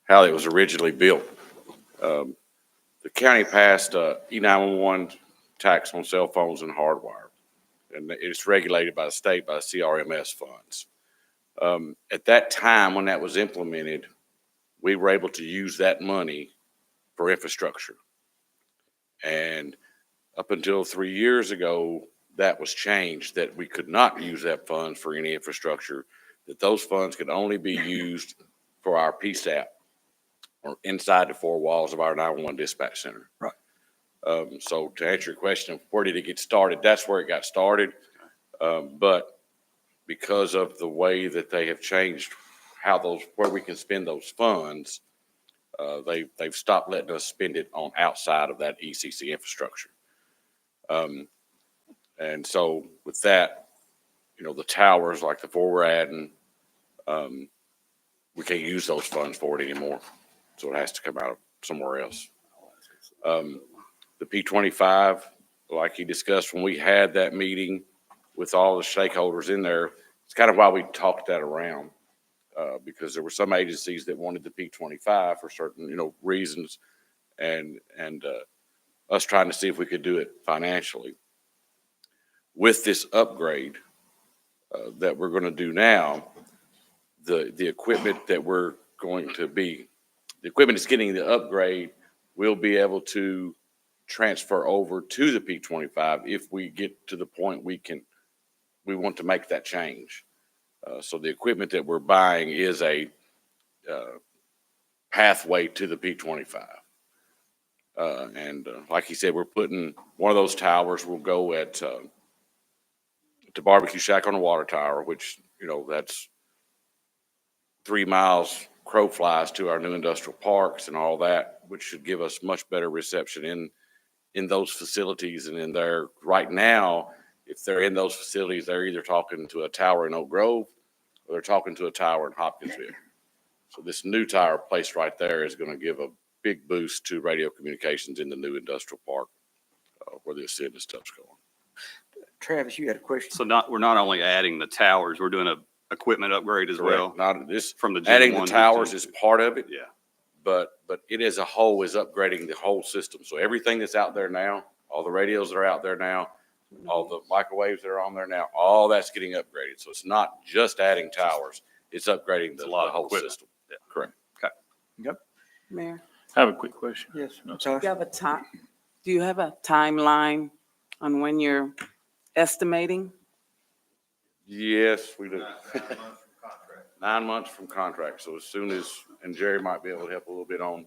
S22: how it was originally built. The county passed E911 tax on cell phones and hardwire, and it's regulated by the state by the CRMS funds. At that time, when that was implemented, we were able to use that money for infrastructure. And up until 3 years ago, that was changed, that we could not use that funds for any infrastructure, that those funds could only be used for our PSAP or inside the four walls of our 911 dispatch center.
S1: Right.
S22: So to answer your question, where did it get started? That's where it got started. But because of the way that they have changed where we can spend those funds, They've stopped letting us spend it on outside of that ECC infrastructure. And so with that, you know, the towers like the four we're adding, we can't use those funds for it anymore. So it has to come out of somewhere else. The P25, like he discussed when we had that meeting with all the stakeholders in there, it's kind of why we talked that around, because there were some agencies that wanted the P25 for certain, you know, reasons, and us trying to see if we could do it financially. With this upgrade that we're going to do now, the equipment that we're going to be, the equipment is getting the upgrade, we'll be able to transfer over to the P25 if we get to the point we want to make that change. So the equipment that we're buying is a pathway to the P25. And like he said, we're putting one of those towers will go at the barbecue shack on the water tower, which, you know, that's 3 miles crow flies to our new industrial parks and all that, which should give us much better reception in those facilities and in there. Right now, if they're in those facilities, they're either talking to a tower in Oak Grove or they're talking to a tower in Hopkinsville. So this new tower placed right there is going to give a big boost to radio communications in the new industrial park where the Ascend and stuff's going.
S1: Travis, you had a question?
S21: So we're not only adding the towers, we're doing a equipment upgrade as well.
S22: Not this
S21: from the
S22: adding the towers is part of it.
S21: Yeah.
S22: But it as a whole is upgrading the whole system. So everything that's out there now, all the radios that are out there now, all the microwaves that are on there now, all that's getting upgraded. So it's not just adding towers, it's upgrading the whole system.
S21: Yeah.
S22: Correct.
S21: Okay.
S1: Yep.
S14: Mayor,
S2: I have a quick question.
S1: Yes.
S14: do you have a timeline on when you're estimating?
S22: Yes, we do. 9 months from contract. So as soon as, and Jerry might be able to help a little bit on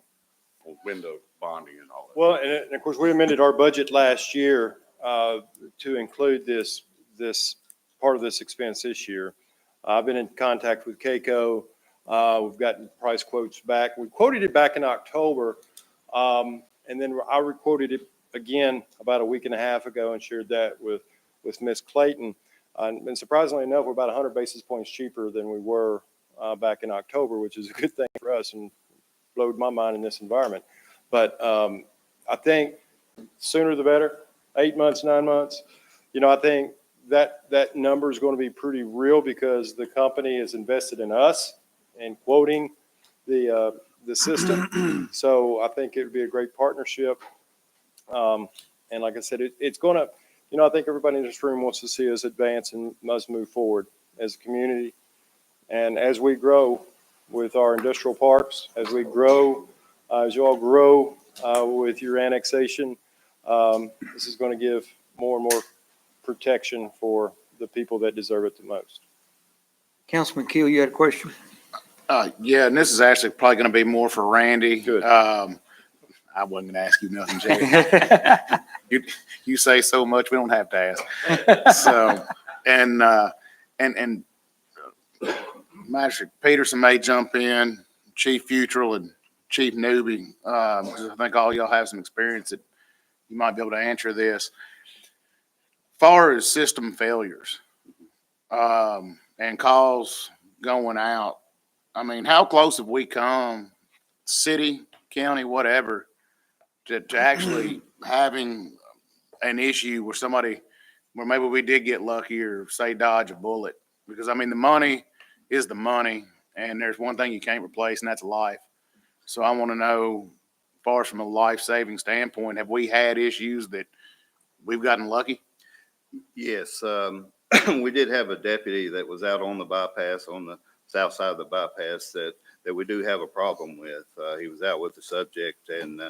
S22: window bonding and all that.
S17: Well, and of course, we amended our budget last year to include this part of this expense this year. I've been in contact with KCO. We've gotten price quotes back. We quoted it back in October, and then I requoted it again about a week and a half ago and shared that with Ms. Clayton. And surprisingly enough, we're about 100 basis points cheaper than we were back in October, which is a good thing for us and blowed my mind in this environment. But I think sooner the better, 8 months, 9 months. You know, I think that number is going to be pretty real because the company is invested in us and quoting the system. So I think it would be a great partnership. And like I said, it's going to, you know, I think everybody in this room wants to see us advance and must move forward as a community. And as we grow with our industrial parks, as we grow, as you all grow with your annexation, this is going to give more and more protection for the people that deserve it the most.
S1: Councilman Keel, you had a question?
S16: Yeah, and this is actually probably going to be more for Randy.
S17: Good.
S16: I wasn't going to ask you nothing, Jay. You say so much, we don't have to ask. So, and Magistrate Peterson may jump in, Chief Futrell and Chief Newby, because I think all y'all have some experience that you might be able to answer this. Far as system failures and calls going out, I mean, how close have we come, city, county, whatever, to actually having an issue where maybe we did get lucky or say dodge a bullet? Because I mean, the money is the money, and there's one thing you can't replace, and that's life. So I want to know, as far as from a life-saving standpoint, have we had issues that we've gotten lucky?
S18: Yes, we did have a deputy that was out on the bypass, on the south side of the bypass, that we do have a problem with. He was out with the subject and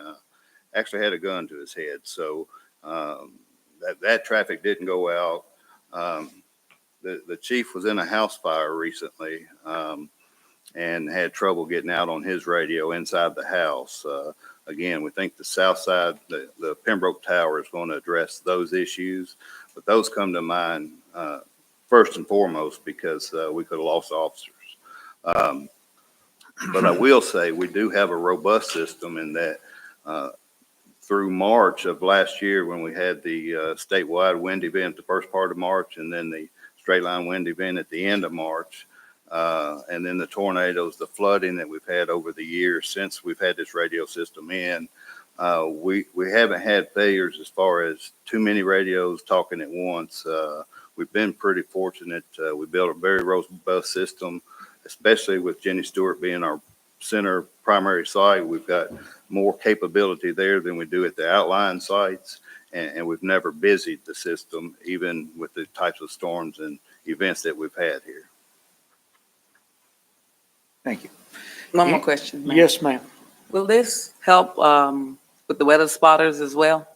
S18: actually had a gun to his head. So that traffic didn't go out. The chief was in a house fire recently and had trouble getting out on his radio inside the house. Again, we think the south side, the Pembroke Tower is going to address those issues, but those come to mind first and foremost because we could have lost officers. But I will say, we do have a robust system in that through March of last year, when we had the statewide wind event the first part of March, and then the straight line wind event at the end of March, and then the tornadoes, the flooding that we've had over the years since we've had this radio system in, we haven't had failures as far as too many radios talking at once. We've been pretty fortunate. We built a very robust system, especially with Jenny Stewart being our center primary site. We've got more capability there than we do at the outlying sites, and we've never busied the system, even with the types of storms and events that we've had here.
S1: Thank you.
S14: One more question, ma'am.
S1: Yes, ma'am.
S14: Will this help with the weather spotters as well?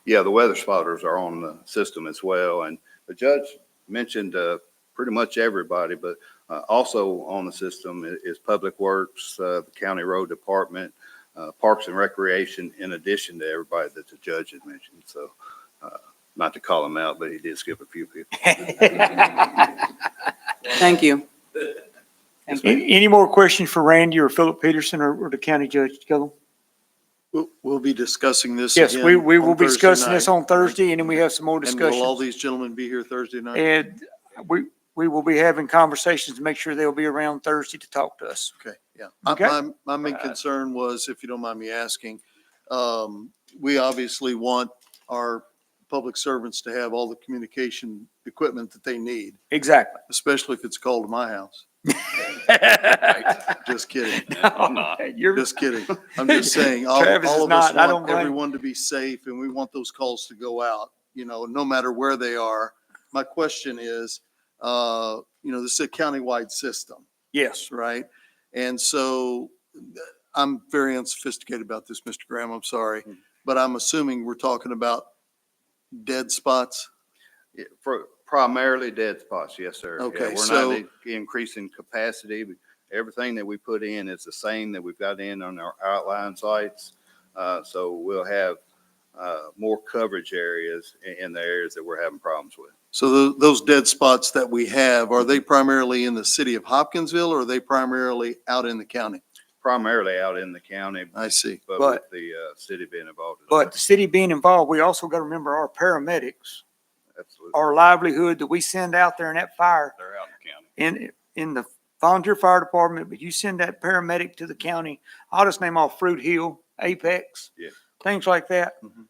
S18: Yeah, the weather spotters are on the system as well. And the judge mentioned pretty much everybody, but also on the system is Public Works, the County Road Department, Parks and Recreation, in addition to everybody that the judge had mentioned. So not to call him out, but he did skip a few people.
S14: Thank you.
S1: Any more questions for Randy or Philip Peterson or the county judge? Go.
S15: We'll be discussing this
S1: Yes,
S15: again
S1: we will
S15: on
S1: be
S15: Thursday
S1: discussing this
S15: night.
S1: on Thursday, and then we have some more
S15: And will all
S1: discussions.
S15: these gentlemen be here Thursday night?
S1: And we will be having conversations to make sure they'll be around Thursday to talk to us.
S15: Okay, yeah.
S1: Okay.
S15: My main concern was, if you don't mind me asking, we obviously want our public servants to have all the communication equipment that they need,
S1: Exactly.
S15: especially if it's called to my house. Just kidding.
S21: I'm not.
S1: You're
S15: Just kidding. I'm just saying, all
S1: Travis is
S15: of us
S1: not. I don't
S15: want
S1: blame-
S15: everyone to be safe, and we want those calls to go out, no matter where they are. My question is, this is a countywide system,
S1: Yes.
S15: right? And so I'm very unsophisticated about this, Mr. Graham, I'm sorry, but I'm assuming we're talking about dead spots?
S18: Yeah, for primarily dead spots, yes, sir. Yeah,
S15: Okay,
S18: we're
S15: so-
S18: not increasing capacity. Everything that we put in is the same that we've got in on our outlying sites. So we'll have more coverage areas in the areas that we're having problems with.
S15: So those dead spots that we have, are they primarily in the city of Hopkinsville, or are they primarily out in the county?
S18: Primarily out in the county,
S15: I see.
S18: but
S1: But-
S18: with the city being involved as well.
S1: But the city being involved, we also got to remember our paramedics,
S18: Absolutely.
S1: our livelihood that we send out there in that fire,
S21: They're out in the county.
S1: in the volunteer fire department, but you send that paramedic to the county. I'll just name off Fruit Hill, Apex,
S18: Yeah.
S1: things like that.
S15: Mhm.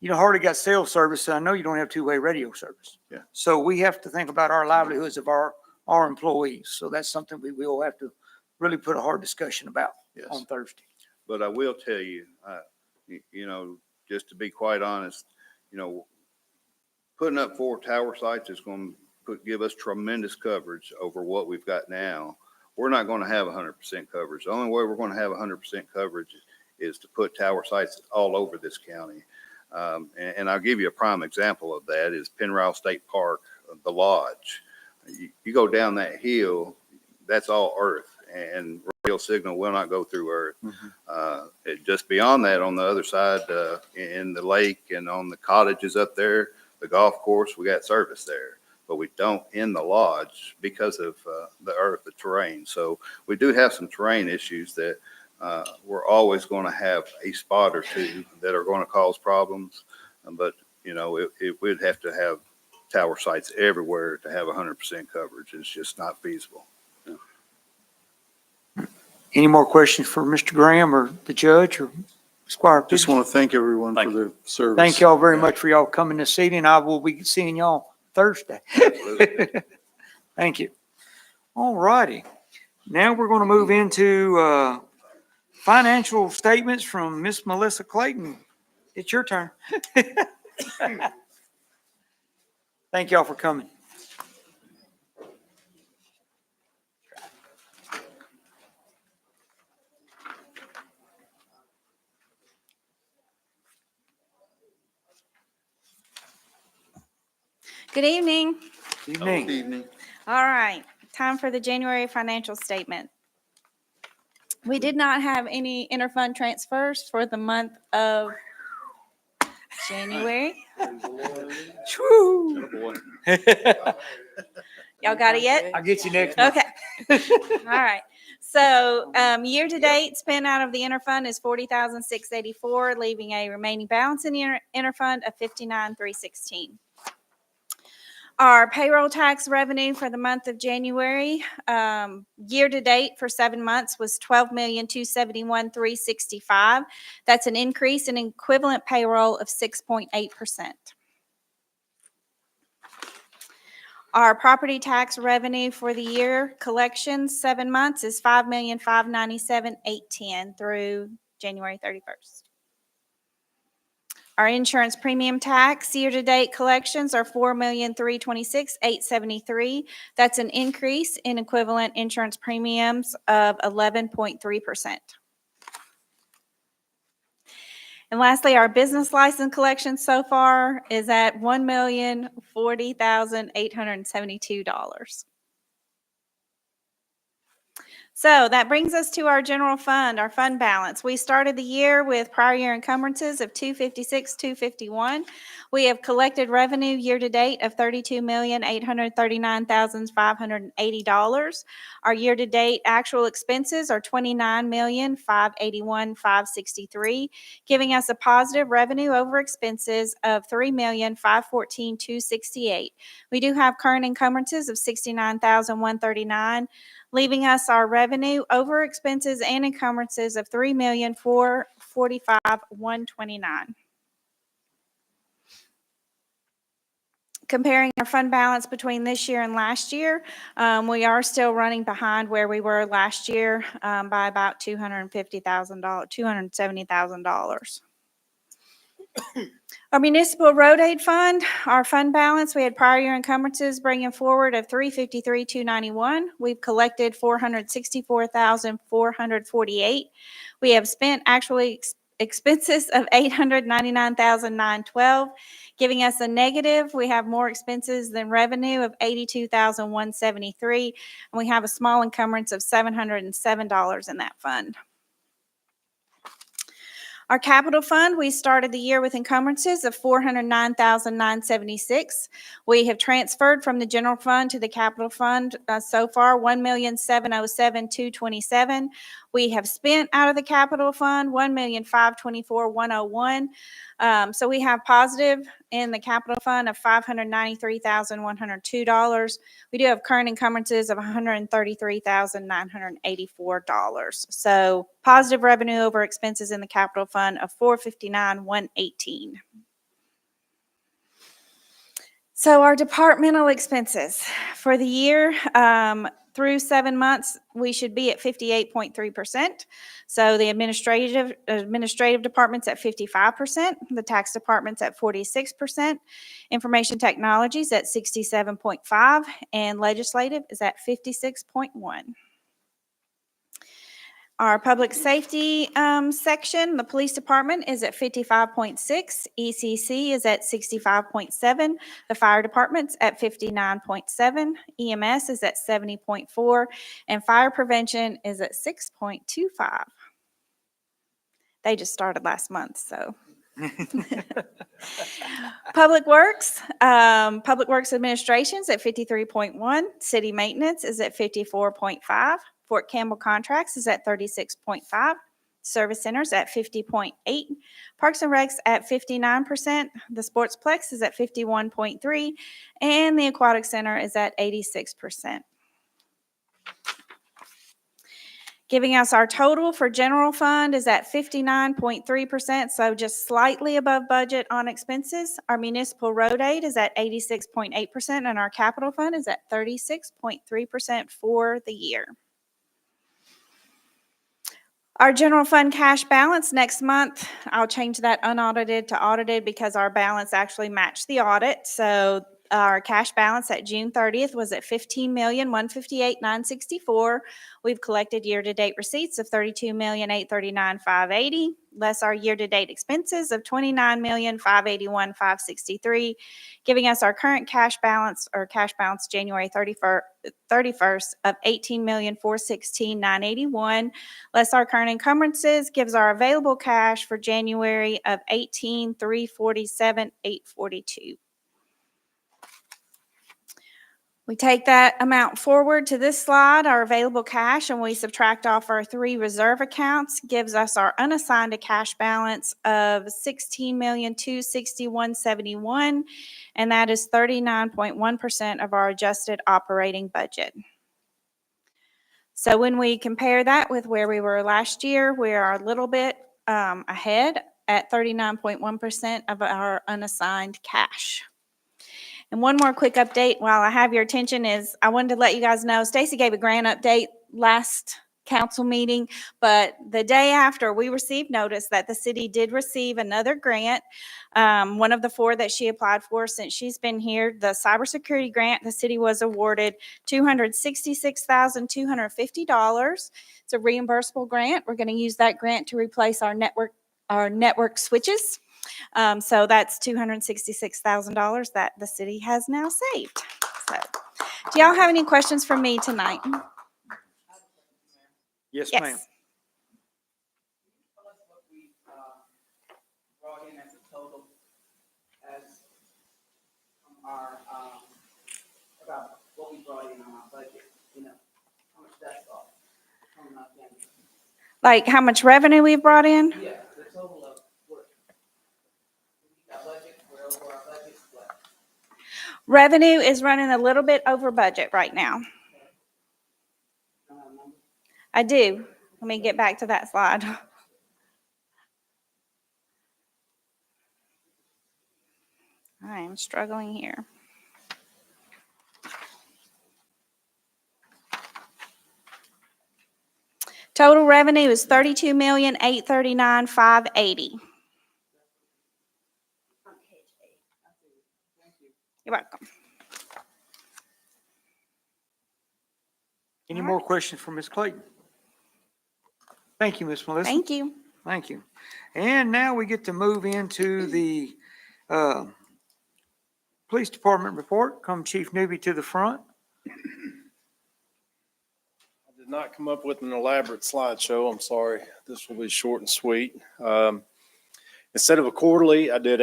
S1: You hardly got cell service, so I know you don't have two-way radio service.
S15: Yeah.
S1: So we have to think about our livelihoods of our employees. So that's something we will have to really put a hard discussion about
S15: Yes.
S1: on Thursday.
S18: But I will tell you, just to be quite honest, putting up 4 tower sites is going to give us tremendous coverage over what we've got now. We're not going to have 100% coverage. The only way we're going to have 100% coverage is to put tower sites all over this county. And I'll give you a prime example of that is Penrose State Park, the lodge. You go down that hill, that's all earth, and radio signal will not go through earth. Just beyond that, on the other side, in the lake and on the cottages up there, the golf course, we got service there, but we don't in the lodge because of the earth, the terrain. So we do have some terrain issues that we're always going to have a spot or two that are going to cause problems. But, it would have to have tower sites everywhere to have 100% coverage. It's just not feasible.
S1: Any more questions for Mr. Graham or the judge or Squire?
S15: Just want to thank everyone for their service.
S1: Thank y'all very much for y'all coming this evening. I will be seeing y'all Thursday. Thank you. All righty. Now we're going to move into financial statements from Miss Melissa Clayton. It's your turn. Thank y'all for coming.
S2: Good evening.
S1: Evening.
S15: Evening.
S2: All right, time for the January financial statement. We did not have any interfund transfers for the month of January.
S1: Woo.
S2: Y'all got it yet?
S1: I'll get you next month.
S2: Okay. All right. So, year-to-date spent out of the interfund is $40,684, leaving a remaining balance in the interfund of $59,316. Our payroll tax revenue for the month of January, year-to-date for 7 months was $12,271,365. That's an increase in equivalent payroll of 6.8%. Our property tax revenue for the year collections, 7 months, is $5,597,810 through January 31st. Our insurance premium tax year-to-date collections are $4,326,873. That's an increase in equivalent insurance premiums of 11.3%. And lastly, our business license collection so far is at $1,040,872. So that brings us to our general fund, our fund balance. We started the year with prior year encumbrances of $256,251. We have collected revenue year to date of $32,839,580. Our year to date actual expenses are $29,581,563, giving us a positive revenue over expenses of $3,514,268. We do have current encumbrances of $69,139. Leaving us our revenue over expenses and encumbrances of $3,445,129. Comparing our fund balance between this year and last year, we are still running behind where we were last year by about $270,000. Our municipal road aid fund, our fund balance, we had prior year encumbrances bringing forward of $353,291. We've collected $464,448. We have spent actually expenses of $899,912, giving us a negative. We have more expenses than revenue of $82,173, and we have a small encumbrance of $707 in that fund. Our capital fund, we started the year with encumbrances of $409,976. We have transferred from the general fund to the capital fund so far $1,707,227. We have spent out of the capital fund $1,524,101. So we have positive in the capital fund of $593,102. We do have current encumbrances of $133,984. So positive revenue over expenses in the capital fund of $459,118. So our departmental expenses for the year, through 7 months, we should be at 58.3%. So the administrative department's at 55%, the tax department's at 46%, information technology's at 67.5%, and legislative is at 56.1%. Our public safety section, the police department is at 55.6, ECC is at 65.7, the fire department's at 59.7, EMS is at 70.4, and fire prevention is at 6.25. They just started last month, so. Public Works Administration's at 53.1, City Maintenance is at 54.5, Fort Campbell Contracts is at 36.5, Service Centers at 50.8, Parks and Recs at 59%, the Sportsplex is at 51.3, and the Aquatic Center is at 86%. Giving us our total for general fund is at 59.3%, so just slightly above budget on expenses. Our municipal road aid is at 86.8%, and our capital fund is at 36.3% for the year. Our general fund cash balance next month, I'll change that unaudited to audited because our balance actually matched the audit. So our cash balance at June 30th was at $15,158,964. We've collected year-to-date receipts of $32,839,580, less our year-to-date expenses of $29,581,563, giving us our current cash balance January 31st of $18,416,981, less our current encumbrances gives our available cash for January of $18,347,842. We take that amount forward to this slide, our available cash, and we subtract off our 3 reserve accounts, gives us our unassigned cash balance of $16,261,71, and that is 39.1% of our adjusted operating budget. So when we compare that with where we were last year, we are a little bit ahead at 39.1% of our unassigned cash. And one more quick update while I have your attention is I wanted to let you guys know, Stacy gave a grant update last council meeting, but the day after we received notice that the city did receive another grant, one of the 4 that she applied for since she's been here, the cybersecurity grant, the city was awarded $266,250. It's a reimbursable grant. We're going to use that grant to replace our network switches. So that's $266,000 that the city has now saved. So, do y'all have any questions for me tonight?
S1: Yes,
S2: Yes.
S1: ma'am.
S14: Brought in as a total as our, about what we brought in on our budget, how much that's all coming out again.
S2: Like how much revenue we've brought in?
S14: Yeah, the total of what, our budget, we're over our budget, what?
S2: Revenue is running a little bit over budget right now. I do. Let me get back to that slide. I am struggling here. Total revenue is $32,839,580. You're welcome.
S1: Any more questions for Ms. Clayton? Thank you, Ms. Melissa.
S2: Thank you.
S1: Thank you. And now we get to move into the police department report. Come Chief Newby to the front.
S3: I did not come up with an elaborate slideshow. I'm sorry. This will be short and sweet. Instead of a quarterly, I did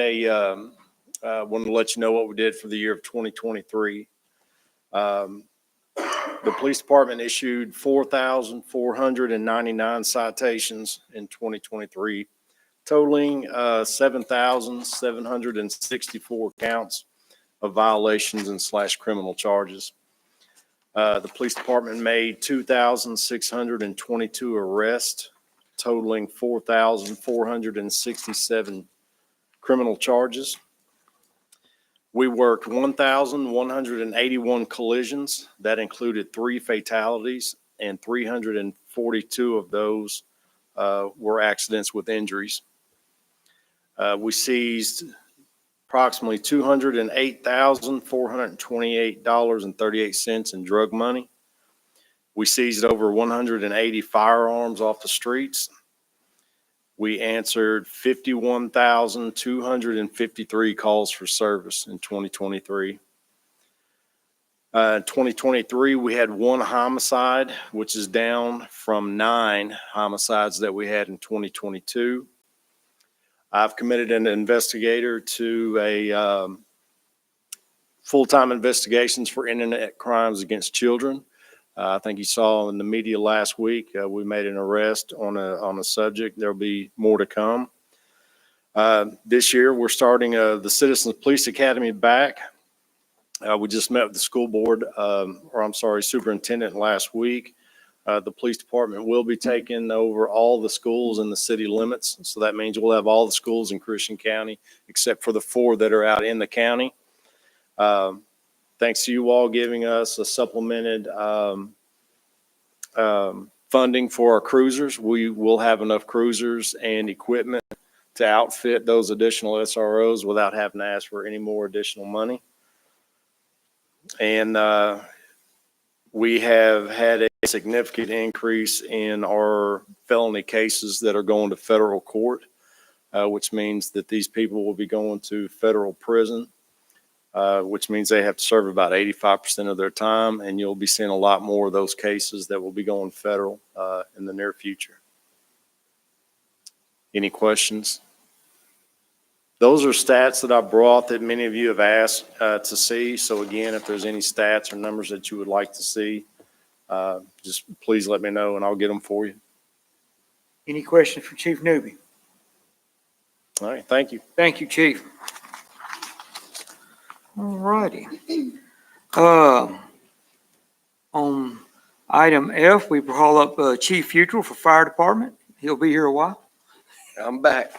S3: wanted to let you know what we did for the year of 2023. The police department issued 4,499 citations in 2023, totaling 7,764 counts of violations and / criminal charges. The police department made 2,622 arrests, totaling 4,467 criminal charges. We worked 1,181 collisions. That included 3 fatalities, and 342 of those were accidents with injuries. We seized approximately $208,428.38 in drug money. We seized over 180 firearms off the streets. We answered 51,253 calls for service in 2023. 2023, we had 1 homicide, which is down from 9 homicides that we had in 2022. I've committed an investigator to a full-time investigations for internet crimes against children. I think you saw in the media last week, we made an arrest on a subject. There'll be more to come. This year, we're starting the Citizens Police Academy back. We just met with the school board, superintendent last week. The police department will be taking over all the schools in the city limits. So that means we'll have all the schools in Christian County, except for the 4 that are out in the county. Thanks to you all giving us a supplemented funding for our cruisers. We will have enough cruisers and equipment to outfit those additional SROs without having to ask for any more additional money. And we have had a significant increase in our felony cases that are going to federal court, which means that these people will be going to federal prison. Which means they have to serve about 85% of their time, and you'll be seeing a lot more of those cases that will be going federal in the near future. Any questions? Those are stats that I brought that many of you have asked to see. So again, if there's any stats or numbers that you would like to see, just please let me know and I'll get them for you.
S1: Any questions for Chief Newby?
S3: All right, thank you.
S1: Thank you, Chief. All righty. On item F, we call up Chief Futrell for Fire Department. He'll be here a while.
S13: I'm back.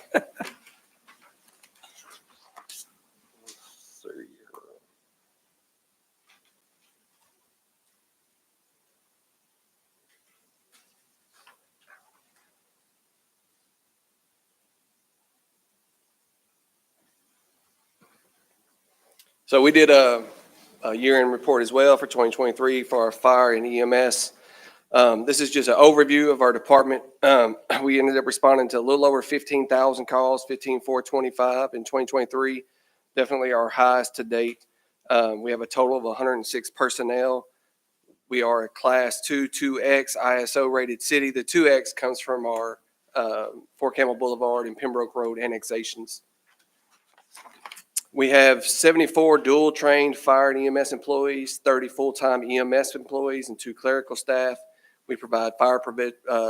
S13: So we did a year-end report as well for 2023 for our fire and EMS. This is just an overview of our department. We ended up responding to a little over 15,000 calls, 15,425 in 2023. Definitely our highest to date. We have a total of 106 personnel. We are a Class 2, 2X ISO rated city. The 2X comes from our Fort Campbell Boulevard and Pembroke Road annexations. We have 74 dual trained fire and EMS employees, 30 full-time EMS employees, and 2 clerical staff. We provide fire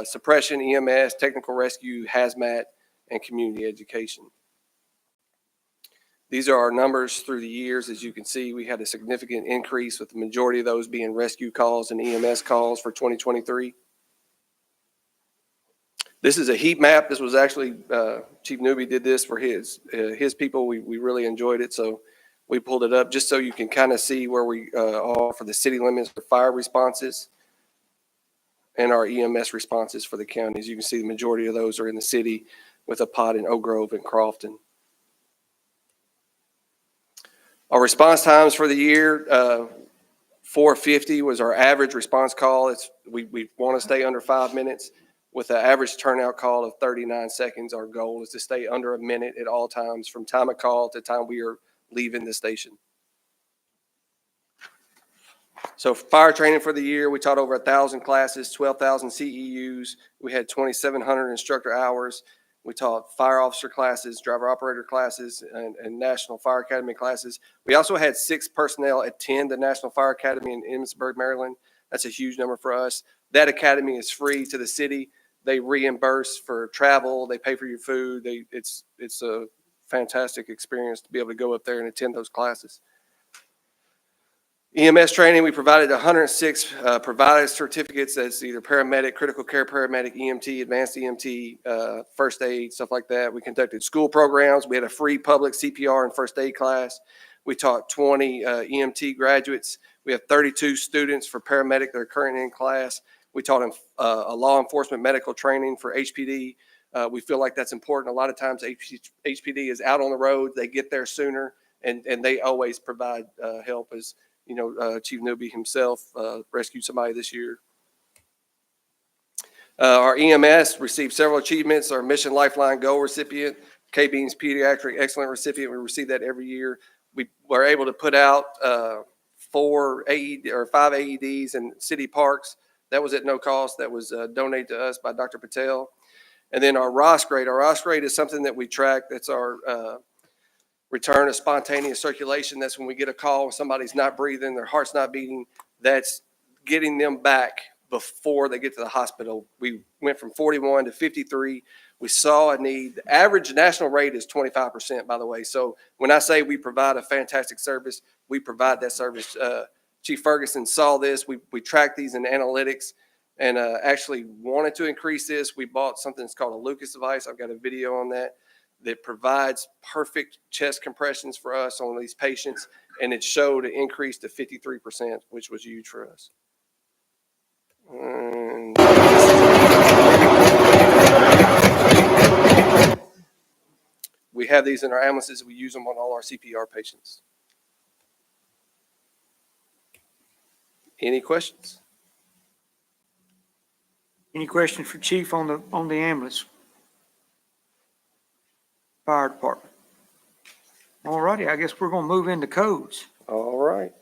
S13: suppression, EMS, technical rescue, hazmat, and community education. These are our numbers through the years. As you can see, we had a significant increase, with the majority of those being rescue calls and EMS calls for 2023. This is a heat map. This was actually, Chief Newby did this for his people. We really enjoyed it, so we pulled it up just so you can kind of see where we are for the city limits for fire responses and our EMS responses for the counties. You can see the majority of those are in the city, with a pod in Oak Grove and Crofton. Our response times for the year, 450 was our average response call. We want to stay under 5 minutes. With an average turnout call of 39 seconds, our goal is to stay under a minute at all times, from time of call to time we are leaving the station. So fire training for the year, we taught over 1,000 classes, 12,000 CEUs. We had 2,700 instructor hours. We taught fire officer classes, driver operator classes, and National Fire Academy classes. We also had 6 personnel attend the National Fire Academy in Emmitsburg, Maryland. That's a huge number for us. That academy is free to the city. They reimburse for travel. They pay for your food. It's a fantastic experience to be able to go up there and attend those classes. EMS training, we provided 106 provided certificates. That's either paramedic, critical care paramedic, EMT, advanced EMT, first aid, stuff like that. We conducted school programs. We had a free public CPR and first aid class. We taught 20 EMT graduates. We have 32 students for paramedic that are currently in class. We taught them a law enforcement medical training for HPD. We feel like that's important. A lot of times HPD is out on the road. They get there sooner, and they always provide help. As you know, Chief Newby himself rescued somebody this year. Our EMS received several achievements. Our Mission Lifeline Gold recipient, K-Bean's Pediatric Excellent recipient. We receive that every year. We were able to put out 5 AEDs in city parks. That was at no cost. That was donated to us by Dr. Patel. And then our ROS grade. Our ROS grade is something that we track. That's our return of spontaneous circulation. That's when we get a call when somebody's not breathing, their heart's not beating. That's getting them back before they get to the hospital. We went from 41 to 53. We saw a need. The average national rate is 25%, by the way. So when I say we provide a fantastic service, we provide that service. Chief Ferguson saw this. We tracked these in analytics and actually wanted to increase this. We bought something that's called a Lucas device. I've got a video on that provides perfect chest compressions for us on these patients, and it showed an increase to 53%, which was huge for us. We have these in our ambulances. We use them on all our CPR patients. Any questions?
S1: Any questions for Chief on the ambulance? Fire department. All righty, I guess we're gonna move into codes.
S13: All right.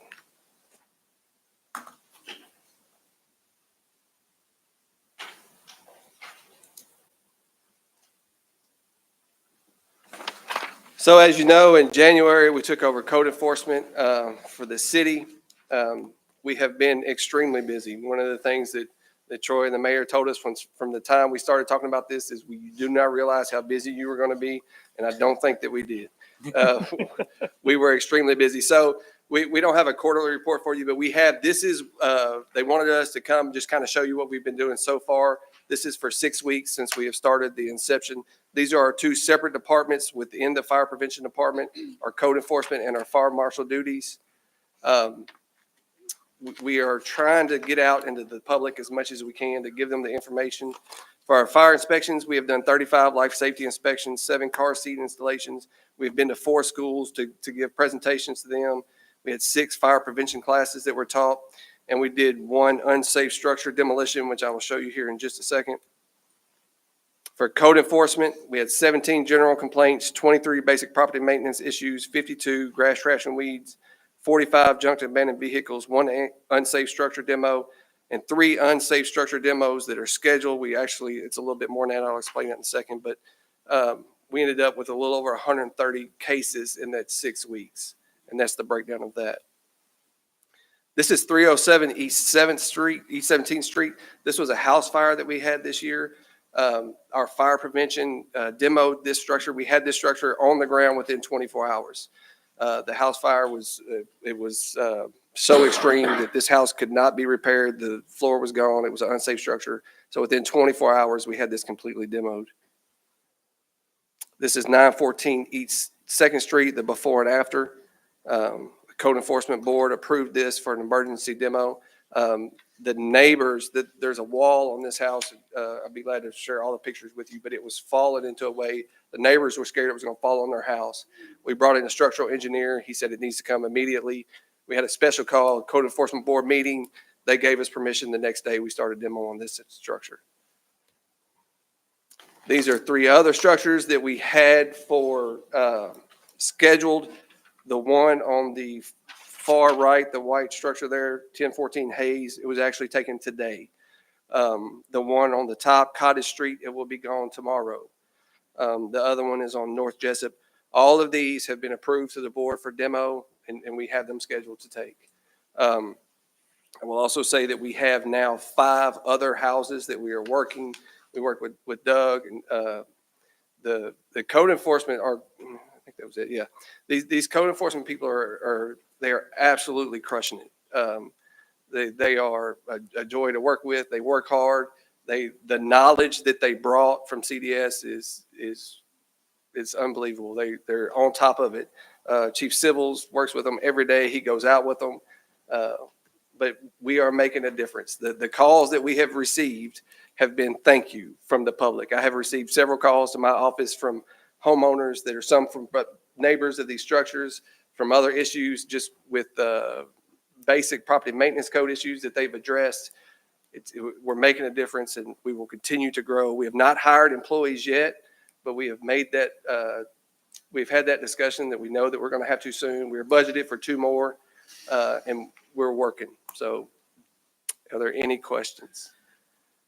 S13: So as you know, in January, we took over code enforcement for the city. We have been extremely busy. One of the things that Troy and the mayor told us from the time we started talking about this is we do not realize how busy you were going to be, and I don't think that we did. We were extremely busy. So we don't have a quarterly report for you, but we have, they wanted us to come just kind of show you what we've been doing so far. This is for 6 weeks since we have started the inception. These are our two separate departments within the fire prevention department, our code enforcement and our fire marshal duties. We are trying to get out into the public as much as we can to give them the information. For our fire inspections, we have done 35 life safety inspections, 7 car seat installations. We've been to 4 schools to give presentations to them. We had 6 fire prevention classes that were taught, and we did 1 unsafe structure demolition, which I will show you here in just a second. For code enforcement, we had 17 general complaints, 23 basic property maintenance issues, 52 grass, trash, and weeds, 45 junk and abandoned vehicles, 1 unsafe structure demo, and 3 unsafe structure demos that are scheduled. It's a little bit more than that. I'll explain that in a second, but we ended up with a little over 130 cases in that 6 weeks, and that's the breakdown of that. This is 307 East 17th Street. This was a house fire that we had this year. Our fire prevention demoed this structure. We had this structure on the ground within 24 hours. The house fire was so extreme that this house could not be repaired. The floor was gone. It was an unsafe structure. So within 24 hours, we had this completely demoed. This is 914 East 2nd Street, the before and after. The Code Enforcement Board approved this for an emergency demo. The neighbors, there's a wall on this house. I'd be glad to share all the pictures with you, but it was falling into a way. The neighbors were scared it was going to fall on their house. We brought in a structural engineer. He said it needs to come immediately. We had a special call, Code Enforcement Board meeting. They gave us permission. The next day we started demo on this structure. These are 3 other structures that we had for scheduled. The one on the far right, the white structure there, 1014 Hayes, it was actually taken today. The one on the top, Cottage Street, it will be gone tomorrow. The other one is on North Jessup. All of these have been approved to the board for demo, and we have them scheduled to take. I will also say that we have now 5 other houses that we are working. We work with Doug and the code enforcement are, I think that was it. Yeah. These code enforcement people they are absolutely crushing it. They are a joy to work with. They work hard. The knowledge that they brought from CDS is unbelievable. They're on top of it. Chief Civils works with them every day. He goes out with them. But we are making a difference. The calls that we have received have been thank you from the public. I have received several calls to my office from homeowners that are some from neighbors of these structures, from other issues just with basic property maintenance code issues that they've addressed. We're making a difference, and we will continue to grow. We have not hired employees yet, but we have made that, we've had that discussion that we know that we're going to have to soon. We're budgeted for 2 more, and we're working. So are there any questions?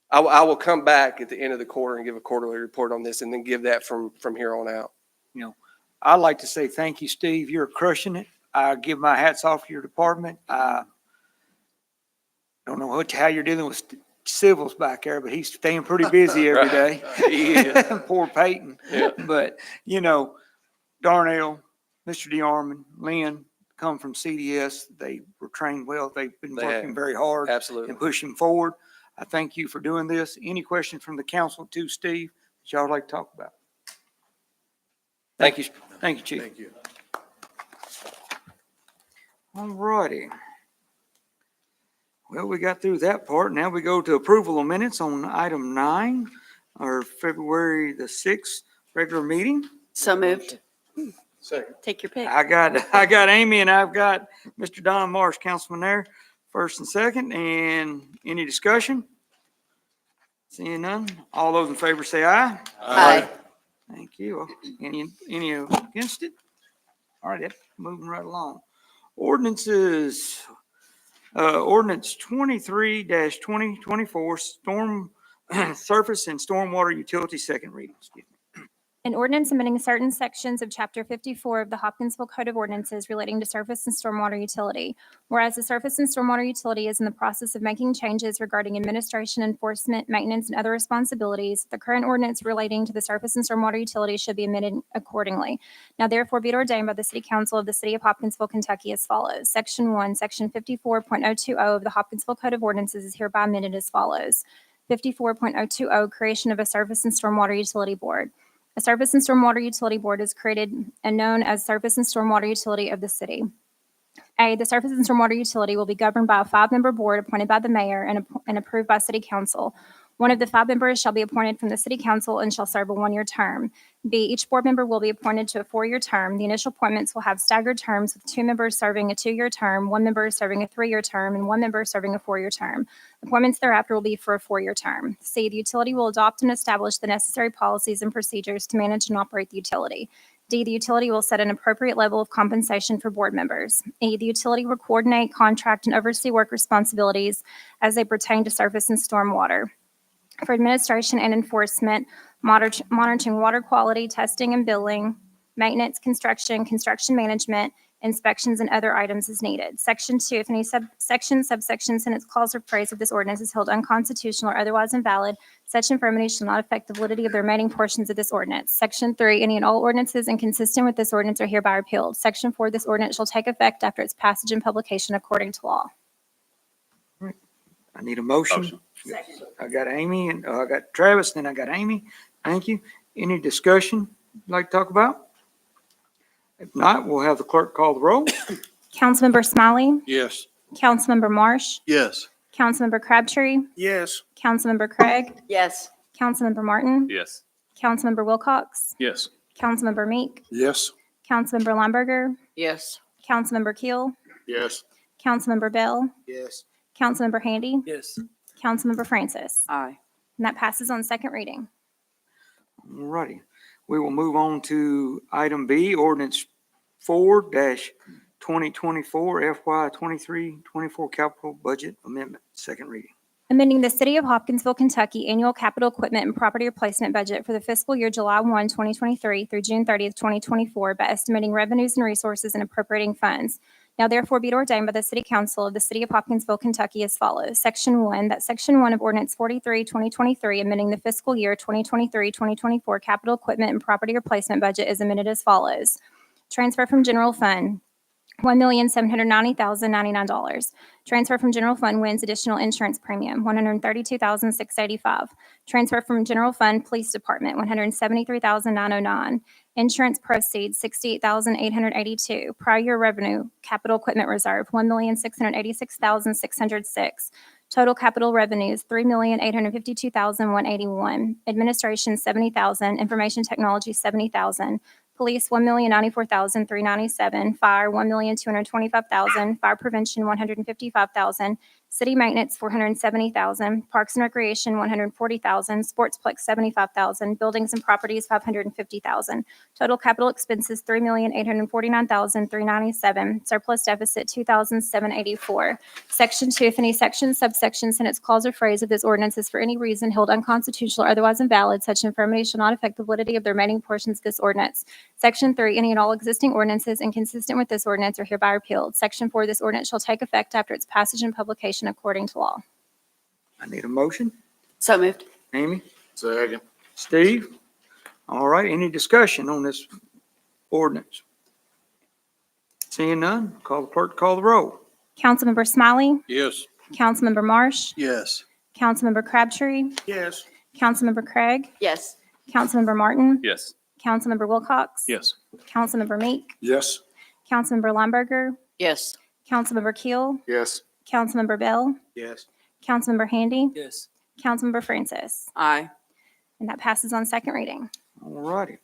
S13: I will come back at the end of the quarter and give a quarterly report on this, and then give that from here on out.
S1: You know, I'd like to say thank you, Steve. You're crushing it. I give my hats off to your department. I don't know how you're dealing with Civils back there, but he's staying pretty busy every day.
S13: Yeah.
S1: Poor Peyton.
S13: Yeah.
S1: But, you know, Darnell, Mr. DeArmond, Lynn come from CDS. They were trained well. They've been working very hard.
S13: Absolutely.
S1: And pushing forward. I thank you for doing this. Any questions from the council to Steve that y'all would like to talk about?
S13: Thank you.
S1: Thank you, Chief.
S15: Thank you.
S1: All righty. Well, we got through that part. Now we go to approval of minutes on item 9, our February the 6th regular meeting.
S19: So moved.
S15: Second.
S19: Take your pick.
S1: I got Amy and I've got Mr. Don Marsh, councilman there, first and second. And any discussion? Seeing none. All those in favor say aye.
S19: Aye.
S1: Thank you. Any against it? All right, moving right along. Ordinances. Ordinance 23-2024, storm surface and stormwater utility, second reading. Excuse me.
S4: An ordinance amending certain sections of Chapter 54 of the Hopkinsville Code of Ordinances relating to surface and stormwater utility. Whereas the surface and stormwater utility is in the process of making changes regarding administration, enforcement, maintenance, and other responsibilities, the current ordinance relating to the surface and stormwater utility should be amended accordingly. Now therefore be it ordained by the City Council of the City of Hopkinsville, Kentucky as follows. Section 1, Section 54.020 of the Hopkinsville Code of Ordinances is hereby amended as follows. 54.020, creation of a surface and stormwater utility board. A surface and stormwater utility board is created and known as surface and stormwater utility of the city. A, the surface and stormwater utility will be governed by a 5-member board appointed by the mayor and approved by city council. One of the 5 members shall be appointed from the city council and shall serve a 1-year term. B, each board member will be appointed to a 4-year term. The initial appointments will have staggered terms with 2 members serving a 2-year term, 1 member serving a 3-year term, and 1 member serving a 4-year term. Appointments thereafter will be for a 4-year term. C, the utility will adopt and establish the necessary policies and procedures to manage and operate the utility. D, the utility will set an appropriate level of compensation for board members. E, the utility will coordinate, contract, and oversee work responsibilities as they pertain to surface and stormwater. For administration and enforcement, monitoring water quality, testing and billing, maintenance, construction management, inspections, and other items as needed. Section 2, if any subsection, sentence, clause, or phrase of this ordinance is held unconstitutional or otherwise invalid, such infirmity shall not affect the validity of the remaining portions of this ordinance. Section 3, any and all ordinances inconsistent with this ordinance are hereby repealed. Section 4, this ordinance shall take effect after its passage and publication according to law.
S1: I need a motion. I got Amy and I got Travis, then I got Amy. Thank you. Any discussion you'd like to talk about? If not, we'll have the clerk call the roll.
S4: Councilmember Smiley,
S15: Yes.
S4: Councilmember Marsh,
S15: Yes.
S4: Councilmember Crabtree,
S20: Yes.
S4: Councilmember Craig,
S19: Yes.
S4: Councilmember Martin,
S21: Yes.
S4: Councilmember Wilcox,
S21: Yes.
S4: Councilmember Meek,
S15: Yes.
S4: Councilmember Limburger,
S19: Yes.
S4: Councilmember Keel,
S16: Yes.
S4: Councilmember Bell,
S16: Yes.
S4: Councilmember Handy,
S14: Yes.
S4: Councilmember Francis.
S14: Aye.
S4: And that passes on second reading.
S1: All righty. We will move on to item B, ordinance 4-2024 FY 23-24 capital budget amendment, second reading.
S4: Amending the City of Hopkinsville, Kentucky annual capital equipment and property replacement budget for the fiscal year July 1, 2023 through June 30th, 2024 by estimating revenues and resources and appropriating funds. Now therefore be it ordained by the City Council of the City of Hopkinsville, Kentucky as follows. Section 1, that Section 1 of Ordinance 43, 2023, amending the fiscal year 2023-2024 capital equipment and property replacement budget is amended as follows. Transfer from general fund, $1,790,099. Transfer from general fund wins additional insurance premium, $132,685. Transfer from general fund police department, $173,909. Insurance proceeds, $68,882. Prior year revenue, capital equipment reserve, $1,686,606. Total capital revenues, $3,852,181. Administration, $70,000. Information technology, $70,000. Police, $1,094,397. Fire, $1,225,000. Fire prevention, $155,000. City maintenance, $470,000. Parks and recreation, $140,000. Sportsplex, $75,000. Buildings and properties, $550,000. Total capital expenses, $3,849,397. Surplus deficit, $2,784. Section 2, if any section, subsection, sentence, clause, or phrase of this ordinance is for any reason held unconstitutional or otherwise invalid, such infirmity shall not affect the validity of the remaining portions of this ordinance. Section 3, any and all existing ordinances inconsistent with this ordinance are hereby repealed. Section 4, this ordinance shall take effect after its passage and publication according to law.
S1: I need a motion.
S19: So moved.
S1: Amy,
S16: Second.
S1: Steve. All right, any discussion on this ordinance? Seeing none, call the clerk to call the roll.
S4: Councilmember Smiley,
S15: Yes.
S4: Councilmember Marsh,
S15: Yes.
S4: Councilmember Crabtree,
S20: Yes.
S4: Councilmember Craig,
S19: Yes.
S4: Councilmember Martin,
S21: Yes.
S4: Councilmember Wilcox,
S21: Yes.
S4: Councilmember Meek,
S15: Yes.
S4: Councilmember Limburger,
S19: Yes.
S4: Councilmember Keel,
S16: Yes.
S4: Councilmember Bell,
S16: Yes.
S4: Councilmember Handy,
S14: Yes.
S4: Councilmember Francis.
S14: Aye.
S4: And that passes on second reading.
S1: All righty.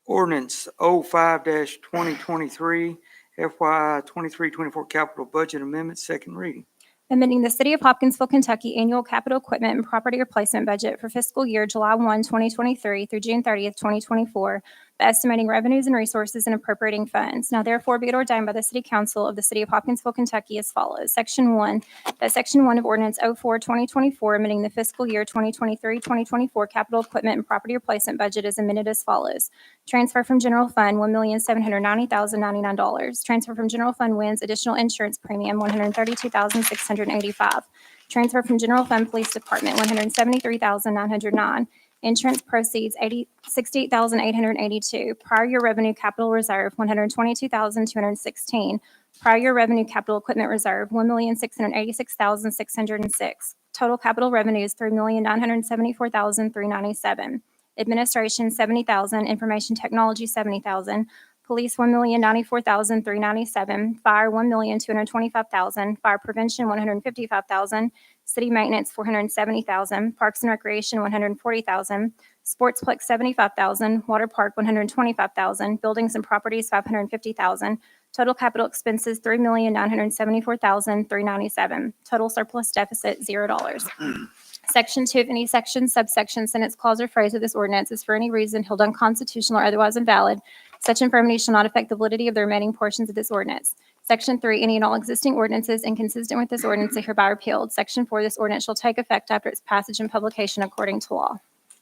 S1: Ordinance 05-2023 FY 23-24 capital budget amendment, second reading.
S4: Amending the City of Hopkinsville, Kentucky annual capital equipment and property replacement budget for fiscal year July 1, 2023 through June 30th, 2024 estimating revenues and resources and appropriating funds. Now therefore be it ordained by the City Council of the City of Hopkinsville, Kentucky as follows. Section 1, that Section 1 of Ordinance 04-2024, amending the fiscal year 2023-2024 capital equipment and property replacement budget is amended as follows. Transfer from general fund, $1,790,099. Transfer from general fund winds additional insurance premium, $132,685. Transfer from general fund police department, $173,909. Insurance proceeds, $68,882. Prior year revenue capital reserve, $122,216. Prior year revenue capital equipment reserve, $1,686,606. Total capital revenues, $3,974,397. Administration, $70,000. Information technology, $70,000. Police, $1,094,397. Fire, $1,225,000. Fire prevention, $155,000. City maintenance, $470,000. Parks and recreation, $140,000. Sportsplex, $75,000. Water park, $125,000. Buildings and properties, $550,000. Total capital expenses, $3,974,397. Total surplus deficit, $0. Section 2, if any section, subsection, sentence, clause, or phrase of this ordinance is for any reason held unconstitutional or otherwise invalid, such infirmity shall not affect the validity of the remaining portions of this ordinance. Section 3, any and all existing ordinances inconsistent with this ordinance are hereby repealed. Section 4, this ordinance shall take effect after its passage and publication according to law.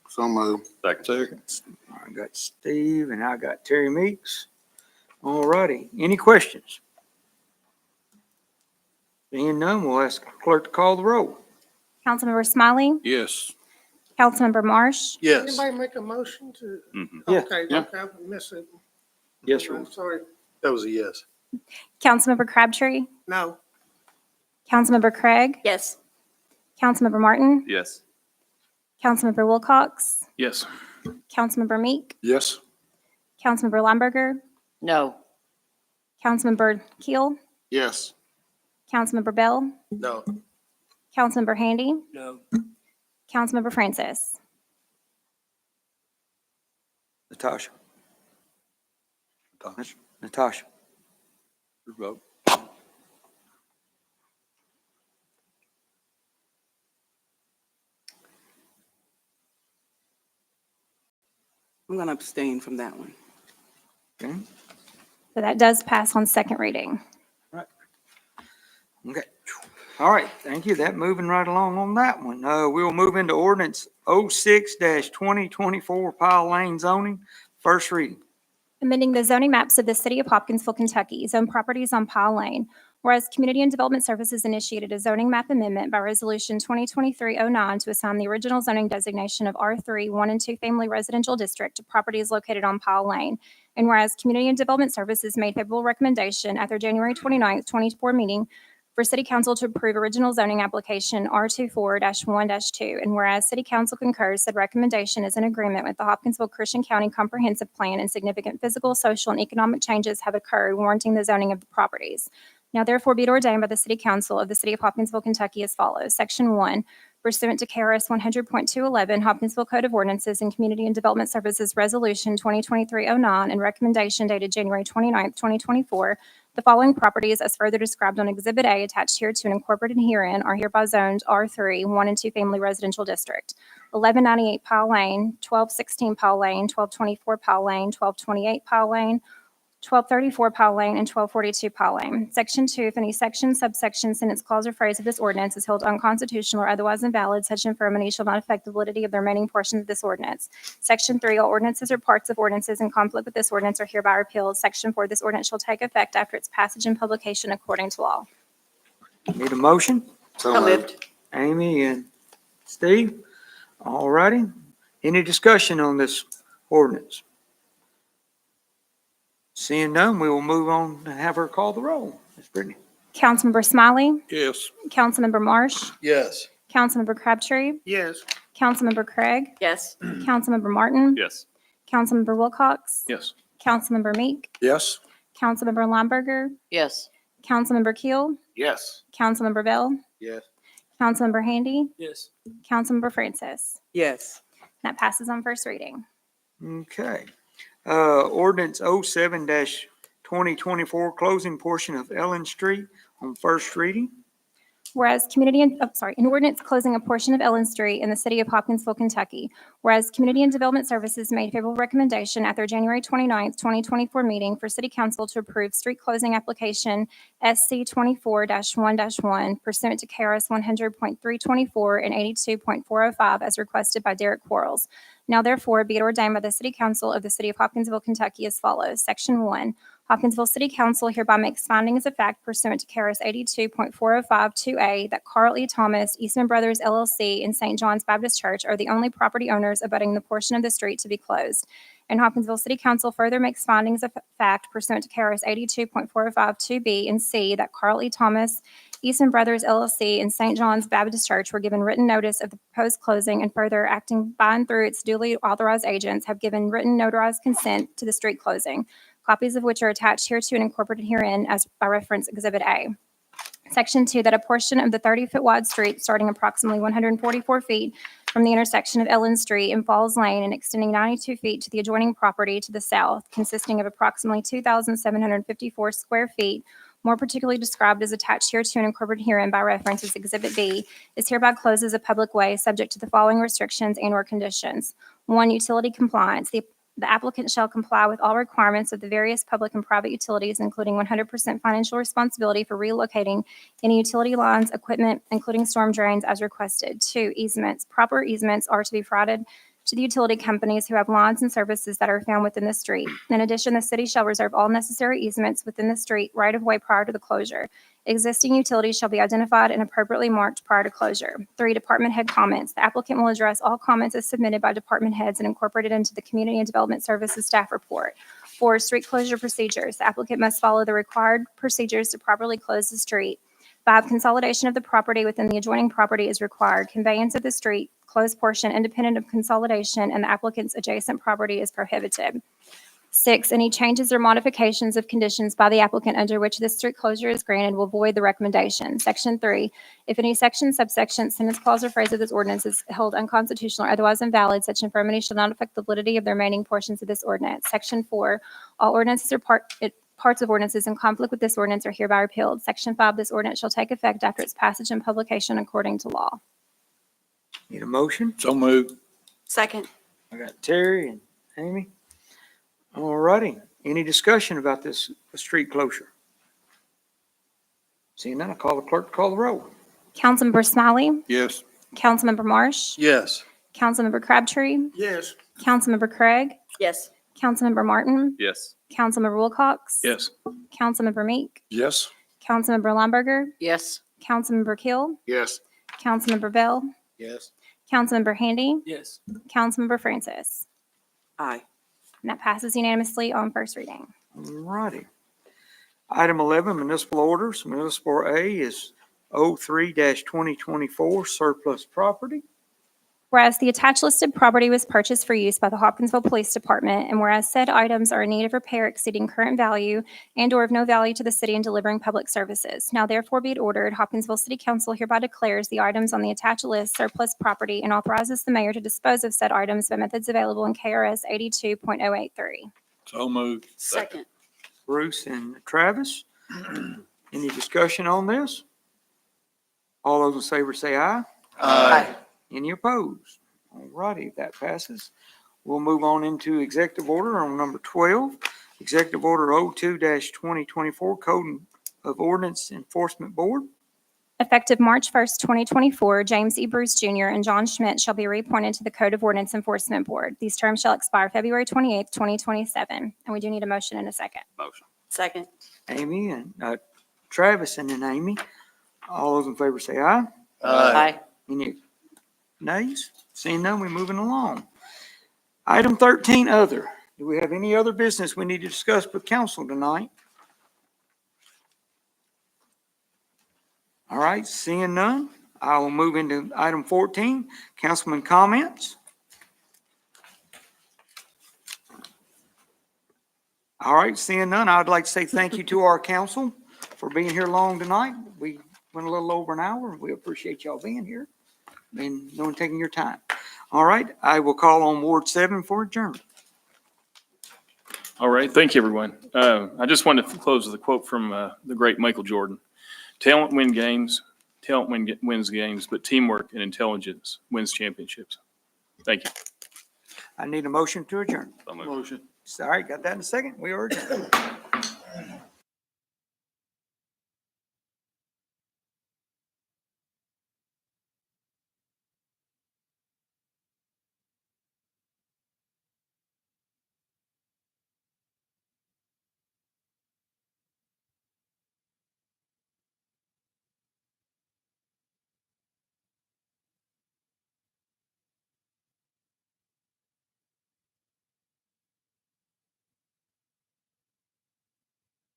S16: So moved.
S17: Second.
S1: I got Steve and I got Terry Meeks. All righty. Any questions? Seeing none, we'll ask clerk to call the roll.
S4: Councilmember Smiley,
S12: Yes.
S4: Councilmember Marsh,
S15: Yes.
S20: Anybody make a motion to?
S1: Yeah.
S20: Okay,
S16: Yeah.
S20: okay, I missed it.
S1: Yes, sir.
S20: I'm sorry.
S15: That was a yes.
S4: Councilmember Crabtree,
S20: No.
S4: Councilmember Craig,
S19: Yes.
S4: Councilmember Martin,
S21: Yes.
S4: Councilmember Wilcox,
S12: Yes.
S4: Councilmember Meek,
S12: Yes.
S4: Councilmember Limburger,
S19: No.
S4: Councilmember Keel,
S16: Yes.
S4: Councilmember Bell,
S15: No.
S4: Councilmember Handy,
S1: No.
S4: Councilmember Francis.
S1: Natasha. Natasha. Your vote.
S14: I'm going to abstain from that one.
S1: Okay.
S4: So that does pass on second reading.
S1: Okay. All right. Thank you. That moving right along on that one. We'll move into ordinance 06-2024 Pyle Lane zoning. First reading.
S4: Amending the zoning maps of the City of Hopkinsville, Kentucky, zone properties on Pyle Lane. Whereas Community and Development Services initiated a zoning map amendment by Resolution 2023-09 to assign the original zoning designation of R3 1 and 2 Family Residential District to properties located on Pyle Lane. And whereas Community and Development Services made favorable recommendation at their January 29th, 2024 meeting for City Council to approve original zoning application R24-1-2. And whereas City Council concurs, said recommendation is in agreement with the Hopkinsville Christian County Comprehensive Plan and significant physical, social, and economic changes have occurred warranting the zoning of the properties. Now therefore be it ordained by the City Council of the City of Hopkinsville, Kentucky as follows. Section 1, pursuant to KRS 100.211, Hopkinsville Code of Ordinances and Community and Development Services Resolution 2023-09 and recommendation dated January 29th, 2024, the following properties as further described on Exhibit A attached here to and incorporated herein are hereby zoned R3 1 and 2 Family Residential District. 1198 Pyle Lane, 1216 Pyle Lane, 1224 Pyle Lane, 1228 Pyle Lane, 1234 Pyle Lane, and 1242 Pyle Lane. Section 2, if any section, subsection, sentence, clause, or phrase of this ordinance is held unconstitutional or otherwise invalid, such infirmity shall not affect the validity of the remaining portions of this ordinance. Section 3, all ordinances or parts of ordinances in conflict with this ordinance are hereby repealed. Section 4, this ordinance shall take effect after its passage and publication according to law.
S1: Need a motion?
S16: So moved.
S1: Amy and Steve. All righty. Any discussion on this ordinance? Seeing none, we will move on to have her call the roll. Ms. Brittany.
S4: Councilmember Smiley,
S12: Yes.
S4: Councilmember Marsh,
S15: Yes.
S4: Councilmember Crabtree,
S20: Yes.
S4: Councilmember Craig,
S19: Yes.
S4: Councilmember Martin,
S21: Yes.
S4: Councilmember Wilcox,
S12: Yes.
S4: Councilmember Meek,
S12: Yes.
S4: Councilmember Limburger,
S19: Yes.
S4: Councilmember Keel,
S16: Yes.
S4: Councilmember Bell,
S16: Yes.
S4: Councilmember Handy,
S1: Yes.
S4: Councilmember Francis.
S14: Yes.
S4: That passes on first reading.
S1: Okay. Ordinance 07-2024 closing portion of Ellen Street on first reading.
S4: Whereas an ordinance closing a portion of Ellen Street in the city of Hopkinsville, Kentucky. Whereas Community and Development Services made favorable recommendation at their January 29th, 2024 meeting for City Council to approve street closing application SC 24-1-1 pursuant to KRS 100.324 and 82.405 as requested by Derek Quarles. Now therefore be it ordained by the City Council of the City of Hopkinsville, Kentucky as follows. Section 1. Hopkinsville City Council hereby makes findings of fact pursuant to KRS 82.4052A that Carl E. Thomas, Eastman Brothers LLC, and St. John's Baptist Church are the only property owners abutting the portion of the street to be closed. And Hopkinsville City Council further makes findings of fact pursuant to KRS 82.4052B and C that Carl E. Thomas, Eastman Brothers LLC, and St. John's Baptist Church were given written notice of the proposed closing and further acting by and through its duly authorized agents have given written notarized consent to the street closing, copies of which are attached hereto and incorporated herein as by reference Exhibit A. Section 2, that a portion of the 30-foot wide street starting approximately 144 feet from the intersection of Ellen Street and Falls Lane and extending 92 feet to the adjoining property to the south, consisting of approximately 2,754 square feet, more particularly described as attached hereto and incorporated herein by reference as Exhibit B, is hereby closed as a public way subject to the following restrictions and/or conditions. 1, utility compliance. The applicant shall comply with all requirements of the various public and private utilities, including 100% financial responsibility for relocating any utility lines, equipment, including storm drains as requested. 2, easements. Proper easements are to be provided to the utility companies who have lines and services that are found within the street. In addition, the city shall reserve all necessary easements within the street right of way prior to the closure. Existing utilities shall be identified and appropriately marked prior to closure. 3, department head comments. The applicant will address all comments as submitted by department heads and incorporated into the Community and Development Services staff report. 4, street closure procedures. The applicant must follow the required procedures to properly close the street. 5, consolidation of the property within the adjoining property is required. Conveyance of the street closed portion independent of consolidation and the applicant's adjacent property is prohibited. 6, any changes or modifications of conditions by the applicant under which this street closure is granted will void the recommendation. Section 3, if any section, subsection, sentence, clause, or phrase of this ordinance is held unconstitutional or otherwise invalid, such infirmity shall not affect the validity of the remaining portions of this ordinance. Section 4, all ordinances or parts of ordinances in conflict with this ordinance are hereby repealed. Section 5, this ordinance shall take effect after its passage and publication according to law.
S1: Need a motion?
S11: So moved.
S10: Second.
S1: I got Terry and Amy. All righty. Any discussion about this street closure? Seeing none, I call the clerk to call the roll.
S4: Councilmember Smiley,
S15: Yes.
S4: Councilmember Marsh,
S15: Yes.
S4: Councilmember Crabtree,
S20: Yes.
S4: Councilmember Craig,
S10: Yes.
S4: Councilmember Martin,
S21: Yes.
S4: Councilmember Wilcox,
S15: Yes.
S4: Councilmember Meek,
S15: Yes.
S4: Councilmember Lumberger,
S19: Yes.
S4: Councilmember Keel,
S16: Yes.
S4: Councilmember Bell,
S15: Yes.
S4: Councilmember Handy,
S15: Yes.
S4: Councilmember Francis.
S14: Aye.
S4: And that passes unanimously on first reading.
S1: All righty. Item 11, municipal orders. Municipal A is 03-2024 surplus property.
S4: Whereas the attached listed property was purchased for use by the Hopkinsville Police Department, and whereas said items are in need of repair exceeding current value and/or of no value to the city in delivering public services. Now therefore be it ordered, Hopkinsville City Council hereby declares the items on the attached list surplus property and authorizes the mayor to dispose of said items by methods available in KRS 82.083.
S11: So moved.
S10: Second.
S1: Bruce and Travis. Any discussion on this? All those in favor say aye.
S15: Aye.
S1: Any opposed? All righty, that passes. We'll move on into executive order on number 12. Executive Order 02-2024 Code of Ordinance Enforcement Board.
S4: Effective March 1st, 2024, James E. Bruce Jr. and John Schmidt shall be reappointed to the Code of Ordinance Enforcement Board. These terms shall expire February 28th, 2027. And we do need a motion in a second.
S21: Motion.
S10: Second.
S1: Amy and Travis and then Amy. All those in favor say aye.
S10: Aye.
S1: Any nays? Seeing none, we're moving along. Item 13, other. Do we have any other business we need to discuss with council tonight? All right, seeing none, I will move into item 14, councilman comments. All right, seeing none, I'd like to say thank you to our council for being here long tonight. We went a little over an hour. We appreciate y'all being here and no one taking your time. All right, I will call on Ward 7 for adjournment.
S6: All right, thank you, everyone. I just wanted to close with a quote from the great Michael Jordan. Talent win games, talent wins games, but teamwork and intelligence wins championships. Thank you.
S1: I need a motion to adjourn.
S15: Motion.
S1: All right, got that in a second. We are adjourned.